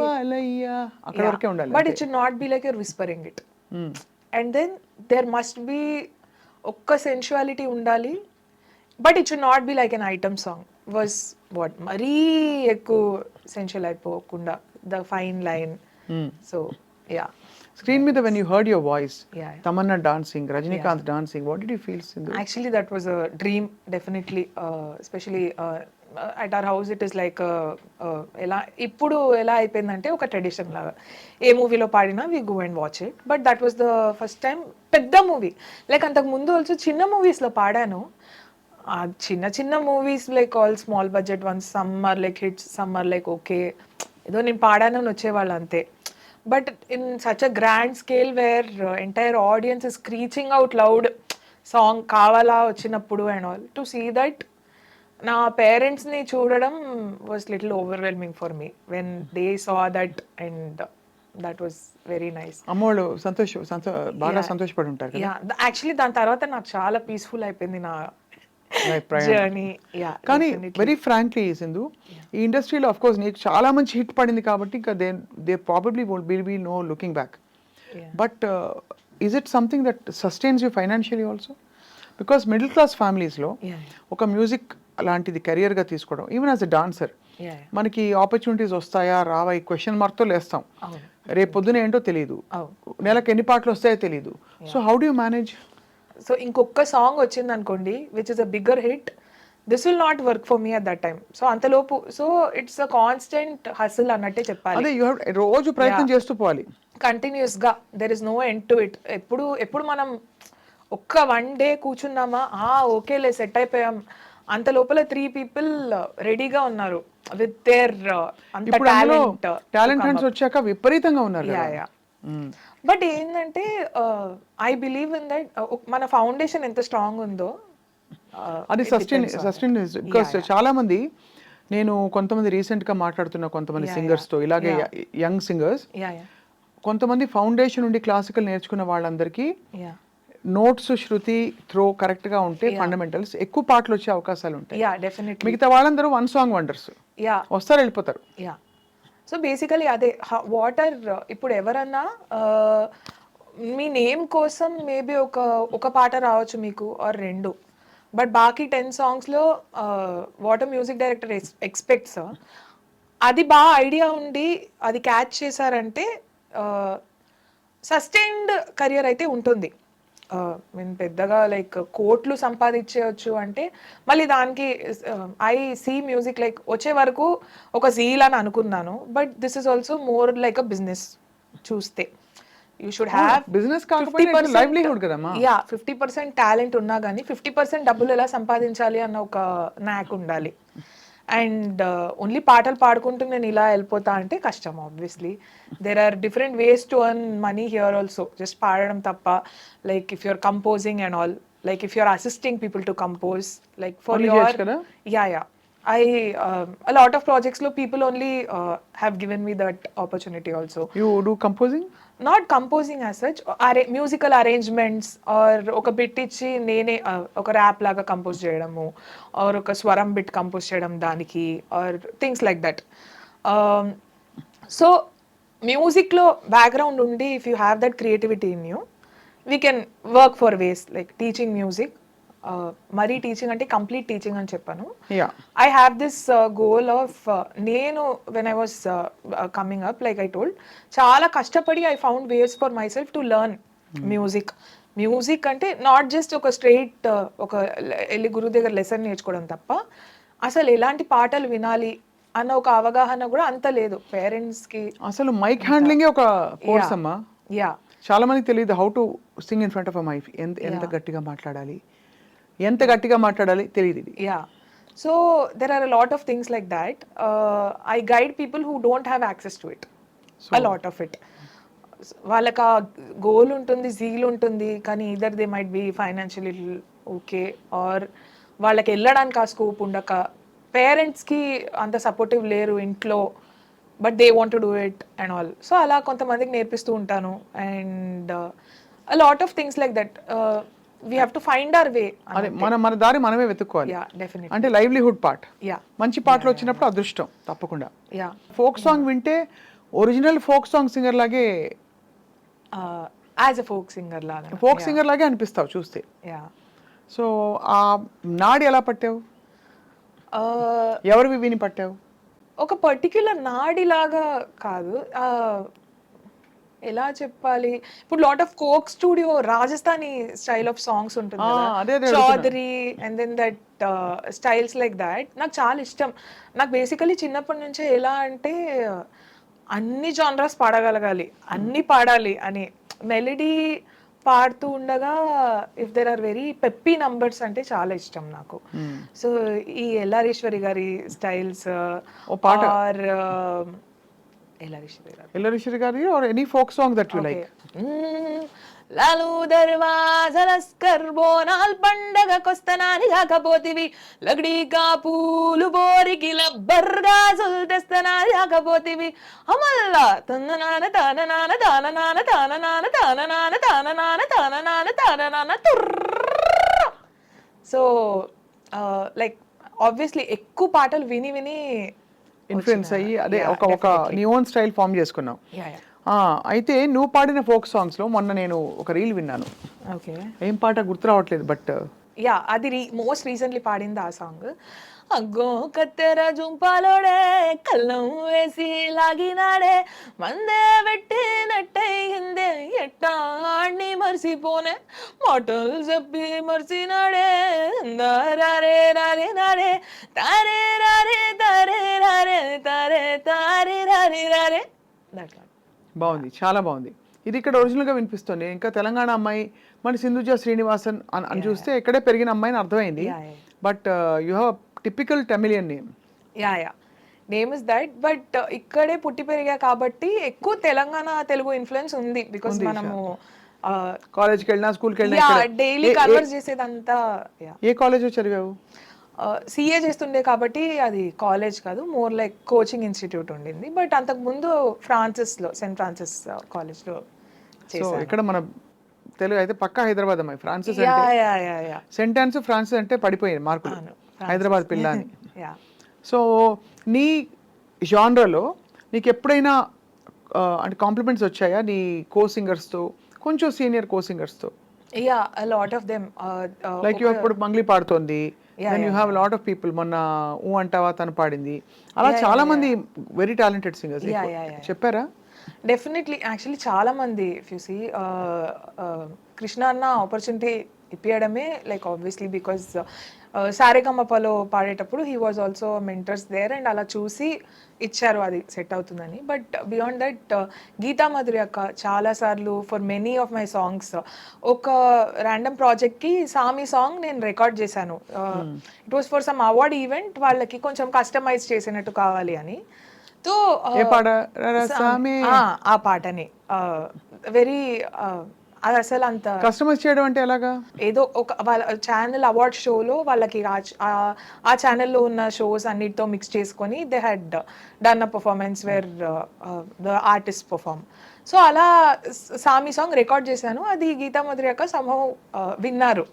అక్కడ వరకే ఉండాలి. But it should not be like your whispering it. And then there must be ఒక్క సెన్షువాలిటీ ఉండాలి, but it should not be like an item song. Was what మరీ ఎక్కువ సెన్షువల్ అయిపోకుండా, the fine line. So yeah, screen మీద when you heard your voice, Yeah. Tamanna dancing, Rajinikanth dancing, what did you feel, Sindhu? Actually, that was a dream, definitely. Especially at our house, it is like ఎలా ఇప్పుడు ఎలా అయిపోయిందంటే ఒక tradition లాగా, ఏ మూవీలో పాడినా we go and watch it. But that was the first time పెద్ద మూవీ. లైక్ అంతకు ముందు ఆల్సో చిన్న మూవీస్లో పాడాను. చిన్న చిన్న movies like all small budget ones, some are like hits, some are like okay ఏదో నేను పాడానని వచ్చేవాళ్ళు అంతే. But in such a grand scale where entire audience is screeching out loud song Kaavaalaa వచ్చినప్పుడు and all, to see that నా పేరెంట్స్ని చూడడం was little overwhelming for me when they saw that, and that was very nice. అమ్మోళ్ళు బాగా సంతోషపడి ఉంటారు కదా. Yeah, actually దాని తర్వాత నాకు చాలా పీస్ఫుల్ అయిపోయింది నా జర్నీ. యా, కానీ వెరీ ఫ్రాంక్లీ సింధు, ఈ ఇండస్ట్రీలో ఆఫ్ కోర్స్ నీకు చాలా మంచి హిట్ పడింది కాబట్టి ఇంకా they probably will be no looking back. But is it something that sustains you financially also? Because middle class ఫ్యామిలీస్లో ఒక మ్యూజిక్ అలాంటిది కెరియర్గా తీసుకోవడం, ఈవెన్ యాజ్ అ డాన్సర్, మనకి ఆపర్చునిటీస్ వస్తాయా రావా ఈ క్వశ్చన్ మార్క్తో లేస్తాం. రేపు పొద్దున ఏంటో తెలియదు, నెలకు ఎన్ని పాటలు వస్తాయో తెలియదు. So how do you manage? So ఇంకొక సాంగ్ వచ్చింది అనుకోండి which is a bigger hit, this will not work for me at that time. So అంతలోపు, so it's a constant hustle అన్నట్టే చెప్పాలి. అదే, రోజు ప్రయత్నం చేస్తూ పోవాలి కంటిన్యూస్గా. There is no end to it. ఎప్పుడు మనం ఒక్క వన్ డే కూర్చున్నామా, ఓకేలే సెట్ అయిపోయాం, అంత లోపల 3 people రెడీగా ఉన్నారు విత్ దేర్ అంత టాలెంట్ హంట్స్ వచ్చాక విపరీతంగా ఉన్నారు. బట్ ఏంటంటే ఐ బిలీవ్ ఇన్ దట్ మన ఫౌండేషన్ ఎంత స్ట్రాంగ్ ఉందో అది సస్టైన్. బికాస్ చాలా మంది, నేను కొంతమంది రీసెంట్ గా మాట్లాడుతున్న కొంతమంది సింగర్స్ తో, ఇలాగే యంగ్ సింగర్స్, కొంతమంది ఫౌండేషన్ నుండి క్లాసికల్ నేర్చుకున్న వాళ్ళందరికీ నోట్స్, శృతి, త్రో కరెక్ట్ గా ఉంటే ఫండమెంటల్స్ ఎక్కువ పాటలు వచ్చే అవకాశాలు ఉంటాయి. మిగతా వాళ్ళందరూ వన్ సాంగ్ వండర్స్, వస్తారు వెళ్ళిపోతారు. సో బేసికలీ అదే వాటర్. ఇప్పుడు ఎవరన్నా మీ నేమ్ కోసం మేబీ ఒక పాట రావచ్చు మీకు ఆర్ 2, బట్ బాకీ 10 సాంగ్స్లో వాటర్ మ్యూజిక్ డైరెక్టర్ ఎక్స్పెక్ట్స్ అది బాగా ఐడియా ఉండి అది క్యాచ్ చేశారంటే సస్టైన్డ్ కెరియర్ అయితే ఉంటుంది. నేను పెద్దగా లైక్ కోట్లు సంపాదించవచ్చు అంటే మళ్ళీ దానికి ఐ సీ మ్యూజిక్ లైక్ వచ్చే వరకు ఒక జీల్ అని అనుకున్నాను. But this is also more like a business. చూస్తే యూ షుడ్ హ్యావ్ బిజినెస్ కాకపోతే లైవ్లీహుడ్ కదమ్మా. 50% టాలెంట్ ఉన్నా కానీ 50% డబ్బులు ఎలా సంపాదించాలి అన్న ఒక నాక్ ఉండాలి. అండ్ ఓన్లీ పాటలు పాడుకుంటూ నేను ఇలా వెళ్ళిపోతా అంటే కష్టం. Obviously there are different ways to earn money here also. Just పాడడం తప్ప, like if you're composing and all, like if you're assisting people to compose, like for your yeah a lot of projects lo people only have given me that opportunity also. You do composing? Not composing as such, musical arrangements or oka bit ichi nene oka rap laga compose cheyadamu or oka swaram bit compose cheyadam daniki or things like that. So మ్యూజిక్లో background ఉండి if you have that creativity in you we can work for ways like teaching music. మరీ teaching అంటే complete teaching అని చెప్పాను. Yeah. I have this goal of నేను when I was coming up like I told చాలా కష్టపడి I found ways for myself to learn music అంటే not just ఒక straight ఒక వెళ్ళి గురువు దగ్గర లెసన్ నేర్చుకోవడం తప్ప అసలు ఎలాంటి పాటలు వినాలి అన్న ఒక అవగాహన కూడా అంత లేదు పేరెంట్స్కి. అసలు మైక్ హ్యాండ్లింగ్ ఒక కోర్స్ అమ్మా. యా చాలా మందికి తెలియదు how to sing in front of a mic. ఎంత గట్టిగా మాట్లాడాలి, ఎంత గట్టిగా మాట్లాడాలి తెలియదు ఇది. Yeah. So there are a lot of things like that. I guide people who don't have access to it. A lot of it. వాళ్ళకి ఆ గోల్ ఉంటుంది, జీల్ ఉంటుంది, కానీ either they might be financially okay or వాళ్ళకి వెళ్ళడానికి ఆ scope ఉండక పేరెంట్స్కి అంత సపోర్టివ్ లేరు ఇంట్లో, but they want to do it and all. So అలా కొంతమందికి నేర్పిస్తూ ఉంటాను. And a lot of things like that. We have to find our way. అదే మన దారి మనమే వెతుక్కోవాలి. Yeah, definitely. అంటే లైవ్లీహుడ్ పార్ట్. Yeah. మంచి పాటలు వచ్చినప్పుడు అదృష్టం తప్పకుండా. Yeah. ఫోక్ సాంగ్ వింటే ఒరిజినల్ ఫోక్ సాంగ్ సింగర్ లాగే, As a folk singer లాగా. ఫోక్ సింగర్ లాగే అనిపిస్తావు చూస్తే. Yeah. సో ఆ నాడి ఎలా పట్టావు, ఎవరివి విని పట్టావు? ఒక పర్టిక్యులర్ నాడిలాగా కాదు, ఎలా చెప్పాలి, ఇప్పుడు lot of Coke studio Rajasthani style of songs ఉంటుంది అదే కదా, Chaudhary and then that styles like that నాకు చాలా ఇష్టం. నాకు బేసికలీ చిన్నప్పటి నుంచే ఎలా అంటే అన్ని జానరాస్ పాడగలగాలి, అన్ని పాడాలి అని. మెలడీ పాడుతూ ఉండగా if there are very peppy numbers అంటే చాలా ఇష్టం నాకు. సో ఈ ఎల్లారీశ్వరి గారి స్టైల్స్ ఆర్ ఎల్లరీశ్వరి గారి or any folk song that you like. Lalu దర్వాజలస్కర్ బోనాల్ పండగకొస్తనాని కాకపోతివి, లగ్డీకా పూలు బోరికి లబ్బర్గా తెస్తనాని కాకపోతివి, అమల్లా తన్ననాన తాననాన తాననాన తాననాన తాననాన తాననాన తాననాన తాననాన తుర్ర. సో లైక్ ఆబ్వియస్లీ ఎక్కువ పాటలు విని విని ఇన్ఫ్లుయెన్స్ అయ్యి అదే ఒక నీ ఓన్ స్టైల్ ఫామ్ చేసుకున్నావు. Yeah, yeah. అయితే నువ్వు పాడిన ఫోక్ సాంగ్స్ లో మొన్న నేను ఒక రీల్ విన్నాను. ఓకే. ఏం పాట గుర్తు రావట్లేదు బట్ యా అది మోస్ట్ రీసెంట్లీ పాడింది ఆ సాంగ్. అగ్గో కత్తెర జుంపాలోడే కళ్ళం వేసి లాగినాడే, మందే పెట్టినట్టయిందే ఎట్టా ఆడిని మర్చిపోనే, మాటలు చెప్పి మర్చినాడే, రారే రారే నాడే తారే రారే తారే రారే తారే తారే రారే రారే. బాగుంది, చాలా బాగుంది. ఇది ఇక్కడ ఒరిజినల్ గా వినిపిస్తుంది. ఇంకా తెలంగాణ అమ్మాయి మన సింధుజ శ్రీనివాసన్ అని చూస్తే ఇక్కడే పెరిగిన అమ్మాయిని అర్థమైంది. But you have typical Tamilian name. Yeah name is that, but ఇక్కడే పుట్టి పెరిగా కాబట్టి ఎక్కువ తెలంగాణ తెలుగు ఇన్ఫ్లుయెన్స్ ఉంది. బికాస్ మనము కాలేజ్కి వెళ్ళినా స్కూల్కి వెళ్ళినా డైలీ కన్వర్స్ చేసేదంతా. ఏ కాలేజ్ చదివావు? సిఏ చేస్తుండే కాబట్టి అది కాలేజ్ కాదు, మోర్ లైక్ కోచింగ్ ఇన్స్టిట్యూట్ ఉండింది. బట్ అంతకు ముందు ఫ్రాన్సిస్లో సెయింట్ ఫ్రాన్సిస్ కాలేజ్లో చేశాను. ఇక్కడ మన తెలుగు అయితే పక్కా హైదరాబాద్ అమ్మాయి. ఫ్రాన్సిస్ అంటే సెయింట్ ఆన్స్ ఫ్రాన్సిస్ అంటే పడిపోయింది మార్కులు, హైదరాబాద్ పిల్ల అని. సో నీ జానరాలో నీకు ఎప్పుడైనా అంటే కాంప్లిమెంట్స్ వచ్చాయా నీ కో సింగర్స్తో, కొంచెం సీనియర్ కో సింగర్స్తో? Yeah a lot of them. Like you ఇప్పుడు మంగ్లీ పాడుతోంది, then you have lot of people. మొన్న ఊ అంటావా తను పాడింది, అలా చాలా మంది వెరీ టాలెంటెడ్ సింగర్స్ చెప్పారా? డెఫినెట్లీ, యాక్చువల్లీ చాలా మంది ఇఫ్ యూ సీ కృష్ణ అన్న ఆపర్చునిటీ ఇప్పించడమే లైక్ ఆబ్వియస్లీ బికాజ్ సారేగమపలో పాడేటప్పుడు he was also mentors there and అలా చూసి ఇచ్చారు అది సెట్ అవుతుందని. But beyond that Geetha Madhuri అక్క చాలాసార్లు for many of my songs ఒక ర్యాండమ్ ప్రాజెక్ట్కి సామి సాంగ్ నేను రికార్డ్ చేశాను. It was for some award event, వాళ్ళకి కొంచెం కస్టమైజ్ చేసినట్టు కావాలి అని. సో ఆ పాటని వెరీ అది అసలు అంత కస్టమైజ్ చేయడం అంటే ఎలాగా, ఏదో ఒక వాళ్ళ ఛానల్ అవార్డ్ షోలో వాళ్ళకి ఆ ఛానల్లో ఉన్న షోస్ అన్నిటితో మిక్స్ చేసుకొని they had done a performance wear the artist perform. So అలా సామి సాంగ్ రికార్డ్ చేశాను. అది గీతా మధురి యొక్క సంభవం విన్నారు.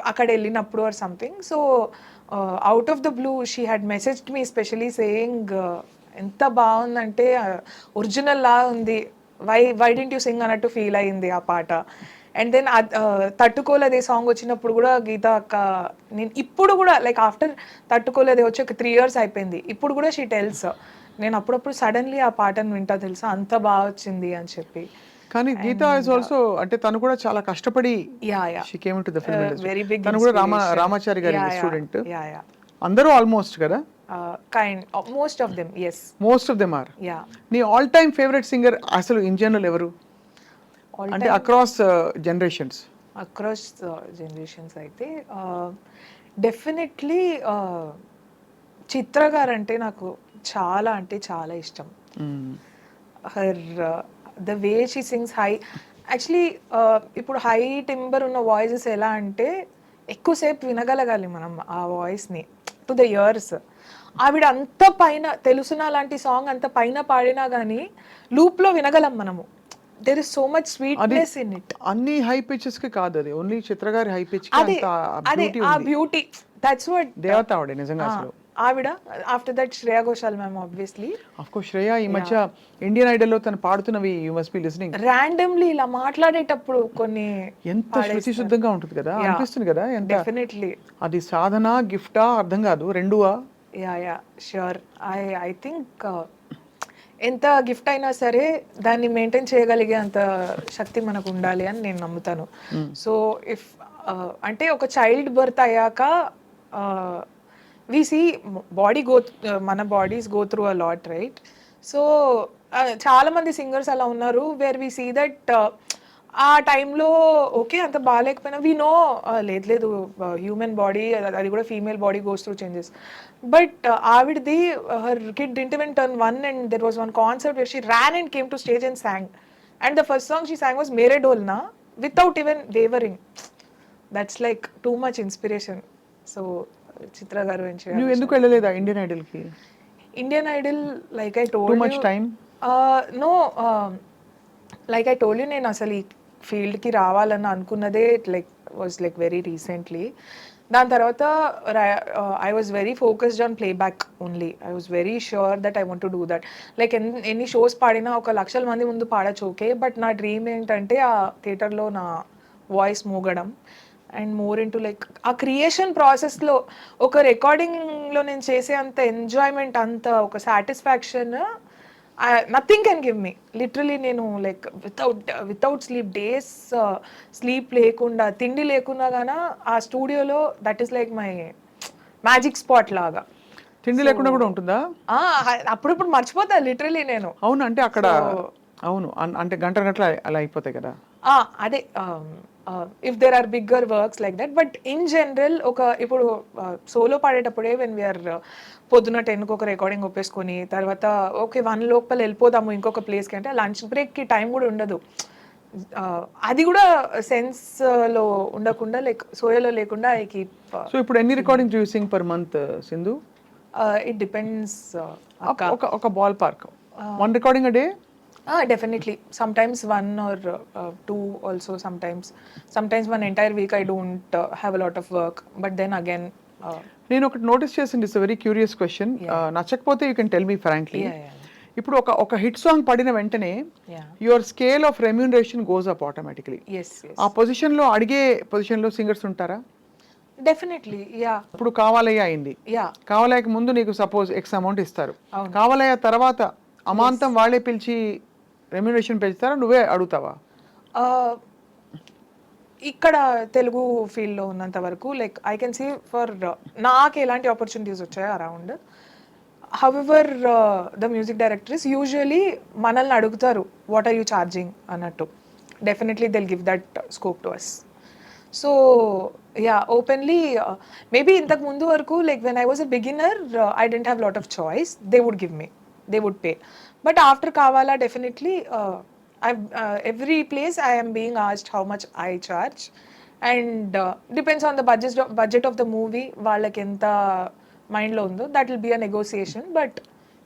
అక్కడ వెళ్ళినప్పుడు or something. So out of the blue she had messaged me especially saying ఎంత బాగుందంటే ఒరిజినల్ లా ఉంది, వై డెంట్ యూ సింగ్ అన్నట్టు ఫీల్ అయింది ఆ పాట. అండ్ దెన్ తట్టుకోలేదే సాంగ్ వచ్చినప్పుడు కూడా గీత అక్క, నేను ఇప్పుడు కూడా లైక్ ఆఫ్టర్ తట్టుకోలేదే వచ్చి ఒక 3 years అయిపోయింది, ఇప్పుడు కూడా షీ టెల్స్ నేను అప్పుడప్పుడు సడన్లీ ఆ పాటను వింటా తెలుసా, అంత బాగా వచ్చింది అని చెప్పి. కానీ గీత ఇస్ ఆల్సో అంటే తను కూడా చాలా కష్టపడి yeah she came to the film industry. Very big తను కూడా రామాచారి గారి స్టూడెంట్. అందరూ ఆల్మోస్ట్ కదా, kind most of them, yes most of them are. Yeah. నీ ఆల్ టైమ్ ఫేవరెట్ సింగర్ అసలు ఇన్ జనరల్ ఎవరు అంటే అక్రాస్ జనరేషన్స్? అక్రాస్ జనరేషన్స్ అయితే డెఫినెట్లీ చిత్ర గారు అంటే నాకు చాలా అంటే చాలా ఇష్టం. Her the way she sings high, actually ఇప్పుడు హై టింబర్ ఉన్న వాయిసెస్ ఎలా అంటే ఎక్కువసేపు వినగలగాలి మనం ఆ వాయిస్ని టు ద ఇయర్స్. ఆవిడ అంత పైన తెలుసునా లాంటి సాంగ్ అంత పైన పాడినా కానీ లూప్లో వినగలం మనము. There is so much sweetness in it. అన్ని హై పిచెస్ కి కాదు, అది ఓన్లీ చిత్ర గారి హై పిచ్ కి అదే అదే ఆ బ్యూటీ, దట్స్ వాట్. దేవత ఆవిడ నిజంగా అసలు. ఆవిడ after that Shreya Ghoshal ma'am obviously. Of course Shreya ఈ మధ్య ఇండియన్ ఐడల్ లో తను పాడుతున్నవి you must be listening. Randomly ఇలా మాట్లాడేటప్పుడు కొన్ని ఎంత శృతి శుద్ధంగా ఉంటుంది కదా, అనిపిస్తుంది కదా. ఎంత డెఫినెట్లీ అది సాధన గిఫ్టా అర్థం కాదు, రెండువా? Yeah sure. ఐ థింక్ ఎంత గిఫ్ట్ అయినా సరే దాన్ని మెయింటైన్ చేయగలిగే అంత శక్తి మనకు ఉండాలి అని నేను నమ్ముతాను. సో ఇఫ్ అంటే ఒక చైల్డ్ బర్త్ అయ్యాక వి సీ మన bodies go through a lot, right? So చాలా మంది సింగర్స్ అలా ఉన్నారు వేర్ వి సీ దట్ ఆ టైంలో ఓకే అంత బాగాలేకపోయినా వీ నో లేదు హ్యూమన్ బాడీ అది కూడా female body goes through changes. But ఆవిడది her kid didn't even turn 1 and there was one concert where she ran and came to stage and sang, and the first song she sang was Mere Dolna without even wavering. That's like too much inspiration. So Chitra garu and Shreya. నువ్వు ఎందుకు వెళ్ళలేదా Indian Idol కి? Indian Idol, like I told Too you, much time? No, like I told you, నేను అసలు ఈ ఫీల్డ్కి రావాలని అనుకున్నదే వాజ్ వెరీ రీసెంట్లీ. దాని తర్వాత I was very focused on playback only. I was very sure that I want to do that. Like ఎన్ని shows పాడినా 1,00,000 మంది ముందు పాడచ్చు ఓకే, బట్ నా డ్రీమ్ ఏంటంటే ఆ థియేటర్లో నా వాయిస్ మోగడం అండ్ మోర్ ఇంటూ లైక్ ఆ క్రియేషన్ ప్రాసెస్లో ఒక రికార్డింగ్లో నేను చేసే అంత ఎంజాయ్మెంట్, అంత ఒక satisfaction nothing can give me. Literally నేను like without sleep, days sleep లేకుండా, తిండి లేకున్నా కానీ ఆ స్టూడియోలో that is like my magic spot లాగా. తిండి లేకుండా కూడా ఉంటుందా? అప్పుడప్పుడు మర్చిపోతా లిటరలీ నేను. అవును, అంటే అక్కడ అవును అంటే గంటలు అలా అయిపోతాయి కదా. అదే if there are bigger works like that. But in general ఇప్పుడు సోలో పాడేటప్పుడే వెన్ వీఆర్ పొద్దున 10కి ఒక రికార్డింగ్ ఒప్పేసుకొని తర్వాత ఓకే 1 లోపల వెళ్ళిపోదాము ఇంకొక ప్లేస్కి అంటే లంచ్ బ్రేక్కి టైం కూడా ఉండదు. అది కూడా సెన్స్లో ఉండకుండా లైక్ సోయలో లేకుండా ఐ కీప్. సో ఇప్పుడు ఎన్ని recording you sing per month Sindhu? It depends. ఒక ball park 1 recording a day? Definitely. Sometimes 1 or 2 also. Sometimes one entire week I don't have a lot of work. But then again, నేను ఒకటి notice చేసింది, it's very curious question. నచ్చకపోతే you can tell me frankly. ఇప్పుడు ఒక hit song పడిన వెంటనే your scale of remuneration goes up automatically. ఆ పొజిషన్లో అడిగే పొజిషన్లో సింగర్స్ ఉంటారా? Definitely yeah. ఇప్పుడు కావాలయ్య అయింది, కావాలయ్యకి ముందు నీకు సపోజ్ ఎక్స్ అమౌంట్ ఇస్తారు, కావాలయ్య తర్వాత అమాంతం వాళ్ళే పిలిచి రెమ్యూనరేషన్ పెంచుతారా, నువ్వే అడుగుతావా? ఇక్కడ తెలుగు ఫీల్డ్లో ఉన్నంత వరకు like I can see for నాకు ఎలాంటి ఆపర్చునిటీస్ వచ్చాయో around. However the music directors usually మనల్ని అడుగుతారు వాట్ ఆర్ యూ ఛార్జింగ్ అన్నట్టు. Definitely they'll give that scope to us. So yeah, openly maybe ఇంతకు ముందు వరకు like when I was a beginner I didn't have lot of choice, they would give me, they would pay. But after Kavala, definitely every place I am being asked how much I charge, and depends on the budget of the movie. Vallaki enta mind lo undo, that will be a negotiation. But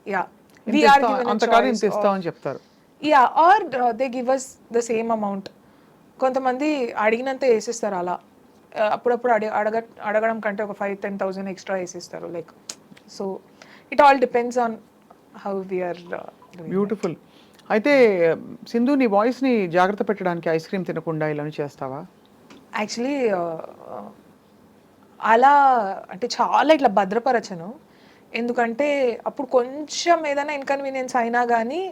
yeah, we are given a choice of, yeah, or they give us the same amount. కొంతమంది అడిగినంత వేసేస్తారు అలా. అప్పుడప్పుడు అడగడం కంటే ఒక 5,000-10,000 extra వేసిస్తారు like. So it all depends on how we are doing. Beautiful. అయితే సింధు, నీ వాయిస్ని జాగ్రత్త పెట్టడానికి ఐస్ క్రీమ్ తినకుండా ఇలా చేస్తావా? యాక్చువల్లీ అలా అంటే చాలా ఇట్లా భద్రపరచను, ఎందుకంటే అప్పుడు కొంచెం ఏదైనా ఇన్కన్వీనియన్స్ అయినా కానీ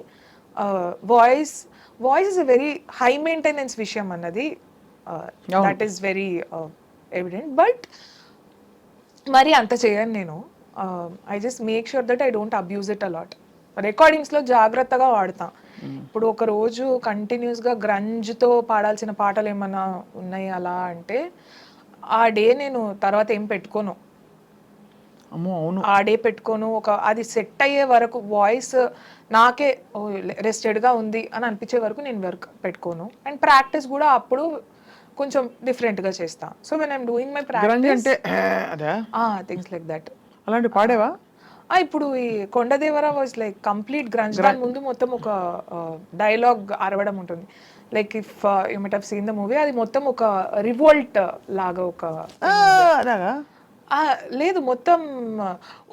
voice is a very high maintenance విషయం అన్నది that is very evident. But మరి అంత చేయను నేను. I just make sure that I don't abuse it a lot. రికార్డింగ్స్లో జాగ్రత్తగా వాడతాం. ఇప్పుడు ఒక రోజు కంటిన్యూస్గా గ్రంజ్తో పాడాల్సిన పాటలు ఏమన్నా ఉన్నాయి అలా అంటే ఆ డే నేను తర్వాత ఏం పెట్టుకోను. అవును, ఆ డే పెట్టుకోను. అది సెట్ అయ్యే వరకు వాయిస్ నాకే రెస్టెడ్గా ఉంది అని అనిపించే వరకు నేను వర్క్ పెట్టుకోను. అండ్ ప్రాక్టీస్ కూడా అప్పుడు కొంచెం డిఫరెంట్గా చేస్తా. So when I'm doing my practice things like that. అలాంటి పాడేవా? ఇప్పుడు ఈ కొండదేవర వాజ్ లైక్ కంప్లీట్ గ్రంజ్. దాని ముందు మొత్తం ఒక డైలాగ్ అరవడం ఉంటుంది. Like if you might have seen the movie, అది మొత్తం ఒక రివోల్ట్ లాగా ఒక లేదు, మొత్తం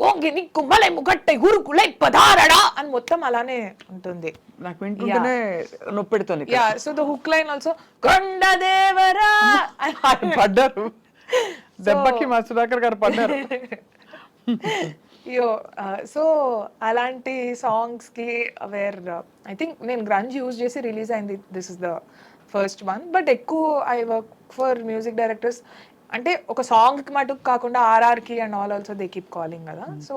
ఓంగి నిక్కు మలై ముగట్టై గురుకు లై పదారడా అని మొత్తం అలానే ఉంటుంది. నాకు వింటుంటేనే నొప్పి పెడుతుంది. Yeah, so the hook line also Kondadevara పడ్డారు దెబ్బకి, మా సుధాకర్ గారు పడ్డారు. సో అలాంటి సాంగ్స్కి వేర్ ఐ థింక్ నేను గ్రంజ్ యూజ్ చేసి రిలీజ్ అయింది. This is the first one. But ఎక్కువ I work for music directors అంటే ఒక సాంగ్కి మటుకు కాకుండా ఆర్ఆర్కి and all also they keep calling కదా. సో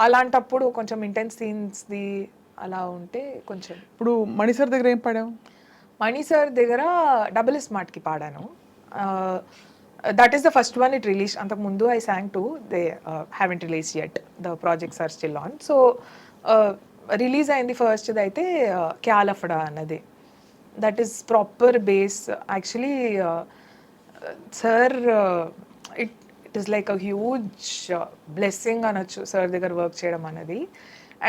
అలాంటప్పుడు కొంచెం ఇంటెన్స్ సీన్స్ది అలా ఉంటే కొంచెం. ఇప్పుడు మణి సార్ దగ్గర ఏం పాడావు? మణి సార్ దగ్గర డబుల్ స్మార్ట్కి పాడాను. That is the first one it release. అంతకుముందు I sang two, they haven't release yet, the projects are still on. So release అయింది ఫస్ట్ది అయితే క్యాలఫడా అన్నది. That is proper base. Actually sir it is like a huge blessing అనొచ్చు sir దగ్గర work చేయడం అన్నది.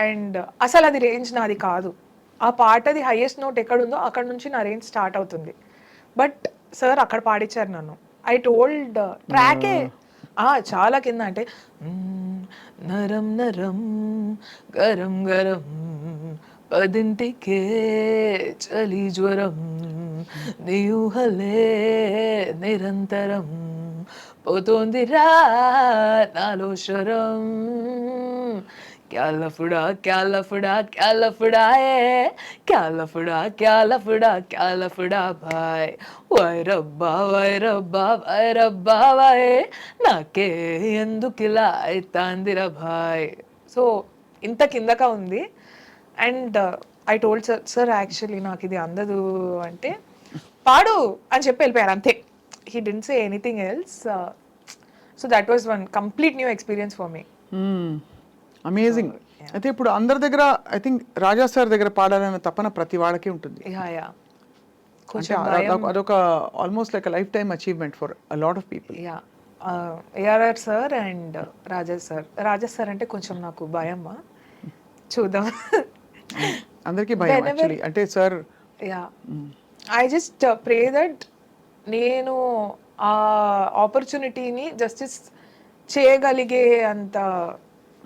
అండ్ అసలు అది రేంజ్ నాది కాదు. ఆ పాటది హైయెస్ట్ నోట్ ఎక్కడుందో అక్కడ నుంచి నా రేంజ్ స్టార్ట్ అవుతుంది. బట్ సార్ అక్కడ పాడించారు నన్ను. ఐ టోల్డ్ ట్రాకే చాలా కింద అంటే నరం నరం గరం గరం పదింటికే చలి జ్వరం నీహలే నిరంతరం పోతోందిరా నాలో శరం క్యాలఫుడా క్యాలఫుడా క్యాలఫుడా క్యాలఫుడా క్యాలఫుడా క్యాలఫుడా భాయ్ వైరబ్బా వైరబ్బా వైరబ్బా వాయ్ నాకే ఎందుకిలా అయితాందిరా భాయ్. సో ఇంత కిందగా ఉంది. And I told sir actually నాకు ఇది అందదు అంటే పాడు అని చెప్పి వెళ్ళిపోయారు అంతే. He didn't say anything else. So that was one complete new experience for me. Amazing. అయితే ఇప్పుడు అందరి దగ్గర ఐ థింక్ రాజా సార్ దగ్గర పాడాలన్న తపన ప్రతి వాళ్ళకి ఉంటుంది. అదొక almost like life time achievement for a lot of people. ARR sir and Raja sir. Raja sir అంటే కొంచెం నాకు భయం. చూద్దాం. అందరికీ భయం యాక్చువల్లీ. అంటే sir I just pray that నేను ఆ ఆపర్చునిటీని జస్టిస్ చేయగలిగే అంత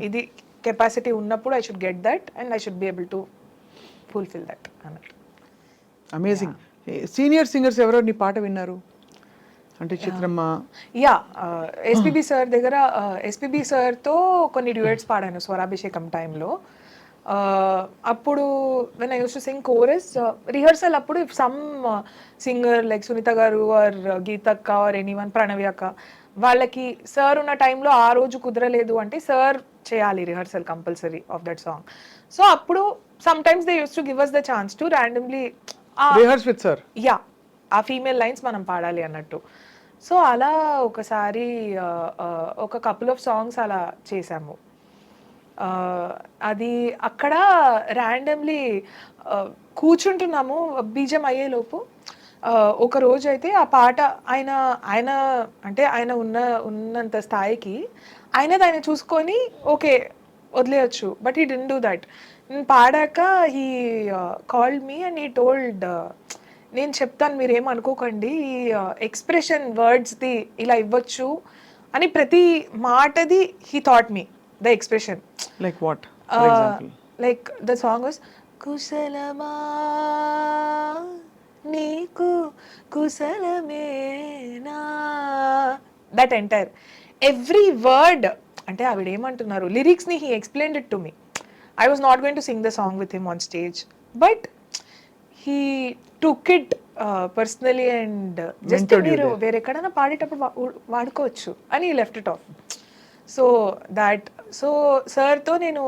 ఇది కెపాసిటీ ఉన్నప్పుడు I should get that and I should be able to fulfil that అన్నట్టు. అమేజింగ్. సీనియర్ సింగర్స్ ఎవరో నీ పాట విన్నారు అంటే? చిత్రమ్మ. ఎస్పీబీ సార్ దగ్గర ఎస్పీబీ సార్తో కొన్ని డ్యూయట్స్ పాడాను స్వరాభిషేకం టైంలో. అప్పుడు when I use to sing chorus rehearsal అప్పుడు if some singer like Sunitha garu or గీతక్క ఆర్ ఎనీవన్ ప్రణవి అక్క వాళ్ళకి సార్ ఉన్న టైంలో ఆ రోజు కుదరలేదు అంటే సార్ చేయాలి rehearsal compulsory of that song. So అప్పుడు some times they use to give us the chance to randomly rehearse with sir. ఆ ఫీమేల్ లైన్స్ మనం పాడాలి అన్నట్టు. సో అలా ఒకసారి ఒక కపుల్ ఆఫ్ సాంగ్స్ అలా చేసాము. అది అక్కడ ర్యాండమ్లీ కూర్చుంటున్నాము బీజం అయ్యేలోపు. ఒక రోజు అయితే ఆ పాట ఆయన అంటే ఆయన ఉన్నంత స్థాయికి ఆయన చూసుకొని ఓకే వదిలేయచ్చు. But he didn't do that. నేను పాడాక he called me and he told నేను చెప్తాను, మీరేం అనుకోకండి. ఈ ఎక్స్ప్రెషన్ వర్డ్స్ది ఇలా ఇవ్వచ్చు అని ప్రతి మాటది he thought me the expression. Like what for example? Like the song was కుశలమా నీకు కుశలమేనా, దట్ ఎంటైర్ ఎవ్రీ వర్డ్. అంటే ఆవిడ ఏమంటున్నారు లిరిక్స్ని he explained it to me. I was not going to sing the song with him on stage, but he took it personally and just మీరు వేరెక్కడైనా పాడేటప్పుడు వాడుకోవచ్చు అని left it off. So that, so సార్తో నేను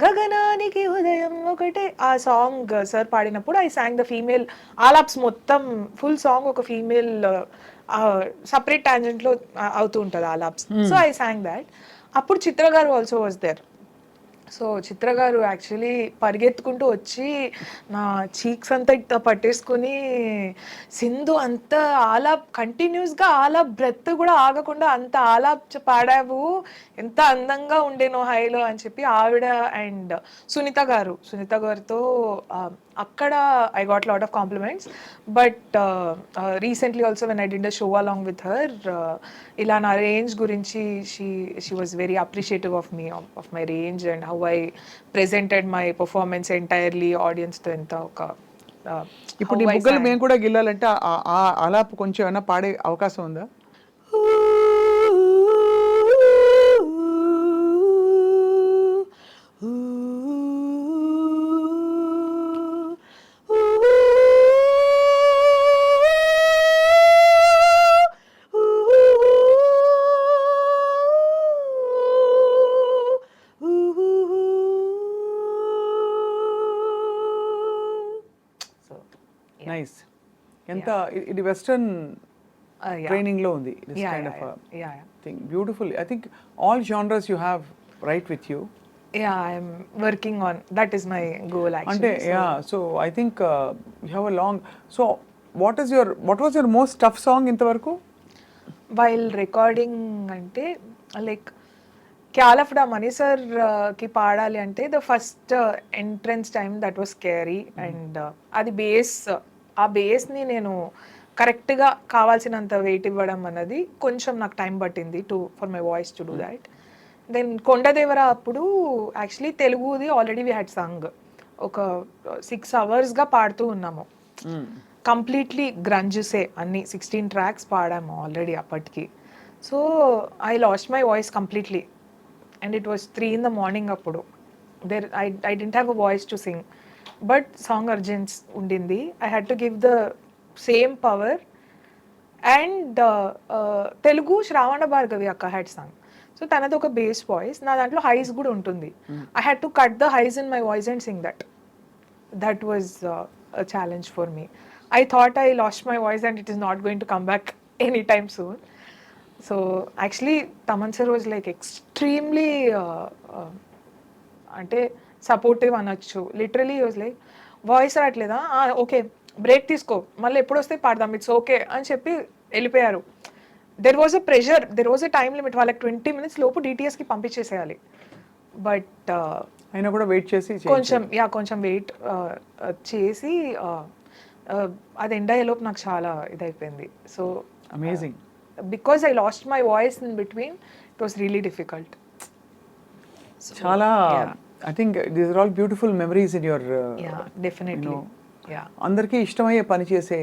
గగనానికి ఉదయం ఒకటే ఆ సాంగ్ సార్ పాడినప్పుడు I sang the female alaaps, మొత్తం ఫుల్ సాంగ్ ఒక ఫీమేల్ సపరేట్ టాంజెంట్లో అవుతూ ఉంటుంది alaaps. So I sang that. అప్పుడు Chithra garu also was there. So Chithra garu actually పరిగెత్తుకుంటూ వచ్చి నా చీక్స్ అంతా ఇట్లా పట్టేసుకుని, సింధు అంత ఆలాప్ కంటిన్యూస్గా ఆలాప్ బ్రెత్ కూడా ఆగకుండా అంత ఆలాప్ పాడావు, ఎంత అందంగా ఉండేనో హైలో అని చెప్పి ఆవిడ అండ్ సునీత గారితో అక్కడ I got lot of compliments. But recently also when I did a show along with her, ఇలా నా రేంజ్ గురించి she was very appreciative of me, of my range and how I presented my performance entirely ఆడియన్స్తో. ఎంత ఒక ఇప్పుడు ఈ బుగ్గలు మేము కూడా గిల్లాలంటే అలాపు కొంచెం ఏమైనా పాడే అవకాశం ఉందా? నైస్. ఎంత ఇది వెస్టర్న్ ట్రైనింగ్ లో ఉంది, this kind of thing. Beautiful. I think all genres you have right with you. Yeah, I'm working on that. Is my goal actually. అంటే so I think you have a long, so what was your most tough song ఇంతవరకు? While recording అంటే like క్యాలఫ్డా money sir కి పాడాలి అంటే the first entrance time that was scary. And అది ఆ బేస్ని నేను కరెక్ట్గా కావాల్సినంత వెయిట్ ఇవ్వడం అన్నది కొంచెం నాకు టైం పట్టింది for my voice to do that. Then Kondadevara అప్పుడు యాక్చువల్లీ తెలుగుది ఆల్రెడీ వీ హ్యాడ్ సాంగ్, ఒక 6 hours పాడుతూ ఉన్నాము. కంప్లీట్లీ గ్రంజుసే అన్ని 16 tracks పాడాము ఆల్రెడీ అప్పటికి. So I lost my voice completely and it was 3 in the అప్పుడు. I didn't have a voice to sing, but song urgence undindi. I had to give the same power. And Telugu Shravana Bhargavi akka had sung. So tanadu oka bass voice, na dantlo highs kuda untundi. I had to cut the highs in my voice and sing that. That was a challenge for me. I thought I lost my voice and it is not going to come back anytime soon. So actually Taman sir was like extremely అంటే supportive అనొచ్చు. Literally was like voice రావట్లేదా, okay break తీసుకో, మళ్ళీ ఎప్పుడు వస్తే పాడదాం, it's okay అని చెప్పి వెళ్ళిపోయారు. There was a pressure, there was a time limit. వాళ్ళకి 20 minutes లోపు డిటిఎస్కి పంపించేసేయాలి. బట్ అయినా కూడా వెయిట్ చేసి కొంచెం వెయిట్ చేసి అది ఎండ్ అయ్యేలోపు నాకు చాలా ఇదైపోయింది. So amazing. Because I lost my voice in between, it was really difficult. చాలా I think these are all beautiful memories in your, definitely. అందరికీ ఇష్టమయ్యే పని చేసే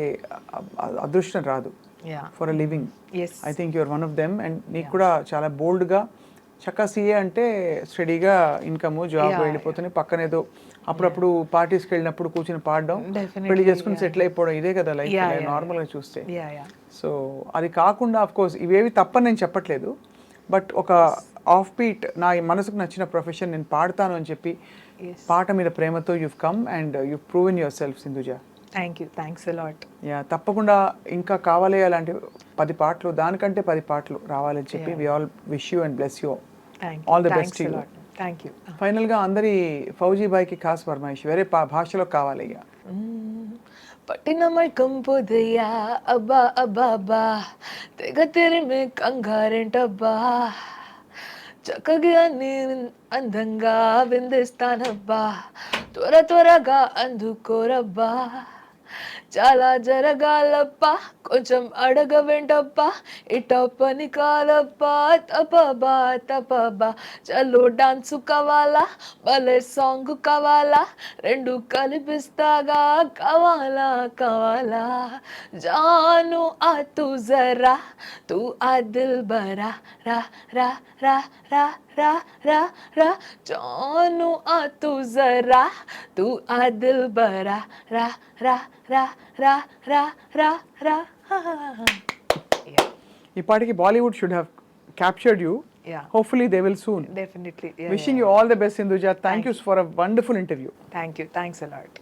అదృష్టం రాదు for a living. I think you're one of them. And నీకు కూడా చాలా బోల్డ్గా చక్కా సీఏ అంటే స్టడీగా ఇన్కమ్ జాబ్ వెళ్ళిపోతుంది, పక్కన ఏదో అప్పుడప్పుడు పార్టీస్కి వెళ్ళినప్పుడు కూర్చొని పాడడం, పెళ్లి చేసుకుని సెటిల్ అయిపోవడం, ఇదే కదా లైఫ్ నార్మల్గా చూస్తే. సో అది కాకుండా ఆఫ్ కోర్స్ ఇవేవి తప్పని నేను చెప్పట్లేదు, బట్ ఒక ఆఫ్ బీట్ నా మనసుకు నచ్చిన ప్రొఫెషన్ నేను పాడతాను అని చెప్పి పాట మీద ప్రేమతో you've come and you've proven yourself, Sindhuja. Thanks a lot. Yeah, తప్పకుండా ఇంకా కావాలి అలాంటి 10 పాటలు, దానికంటే 10 పాటలు రావాలని చెప్పి we all wish you and bless you. All the best to you. Thank you. Final గా అందరి ఫౌజీ బాయ్కి ఖాస్ ఫర్మాయిష్ వేరే భాషలో కావాలి ఇక. పట్టినమై కంపోదయ్యా అబ్బా అబ్బా అబ్బా, తెగ తెరిమి కంగారెంటబ్బా, చక్కగా నేను అందంగా విందిస్తానబ్బా, త్వరగా అందుకోరబ్బా, చాలా జరగాలప్ప కొంచెం అడగవేంటప్ప ఇట పని కాలప్ప తపబా తపబా చలో డాన్స్ కావాలా భలే సాంగ్ కావాలా రెండు కలిపిస్తాగా కావాలా కావాలా జాను ఆ తూ జరా తూ ఆ దిల్ బరా రా రా రా రా రా రా రా జాను ఆ తూ జరా తూ ఆ దిల్ బరా రా రా రా రా రా రా రా ఈ పాటికి Bollywood should have captured you. Yeah. Hopefully they will soon. Definitely. Wishing you all the best, Hinduja. Thank you for a wonderful interview. Thank you. Thanks a lot.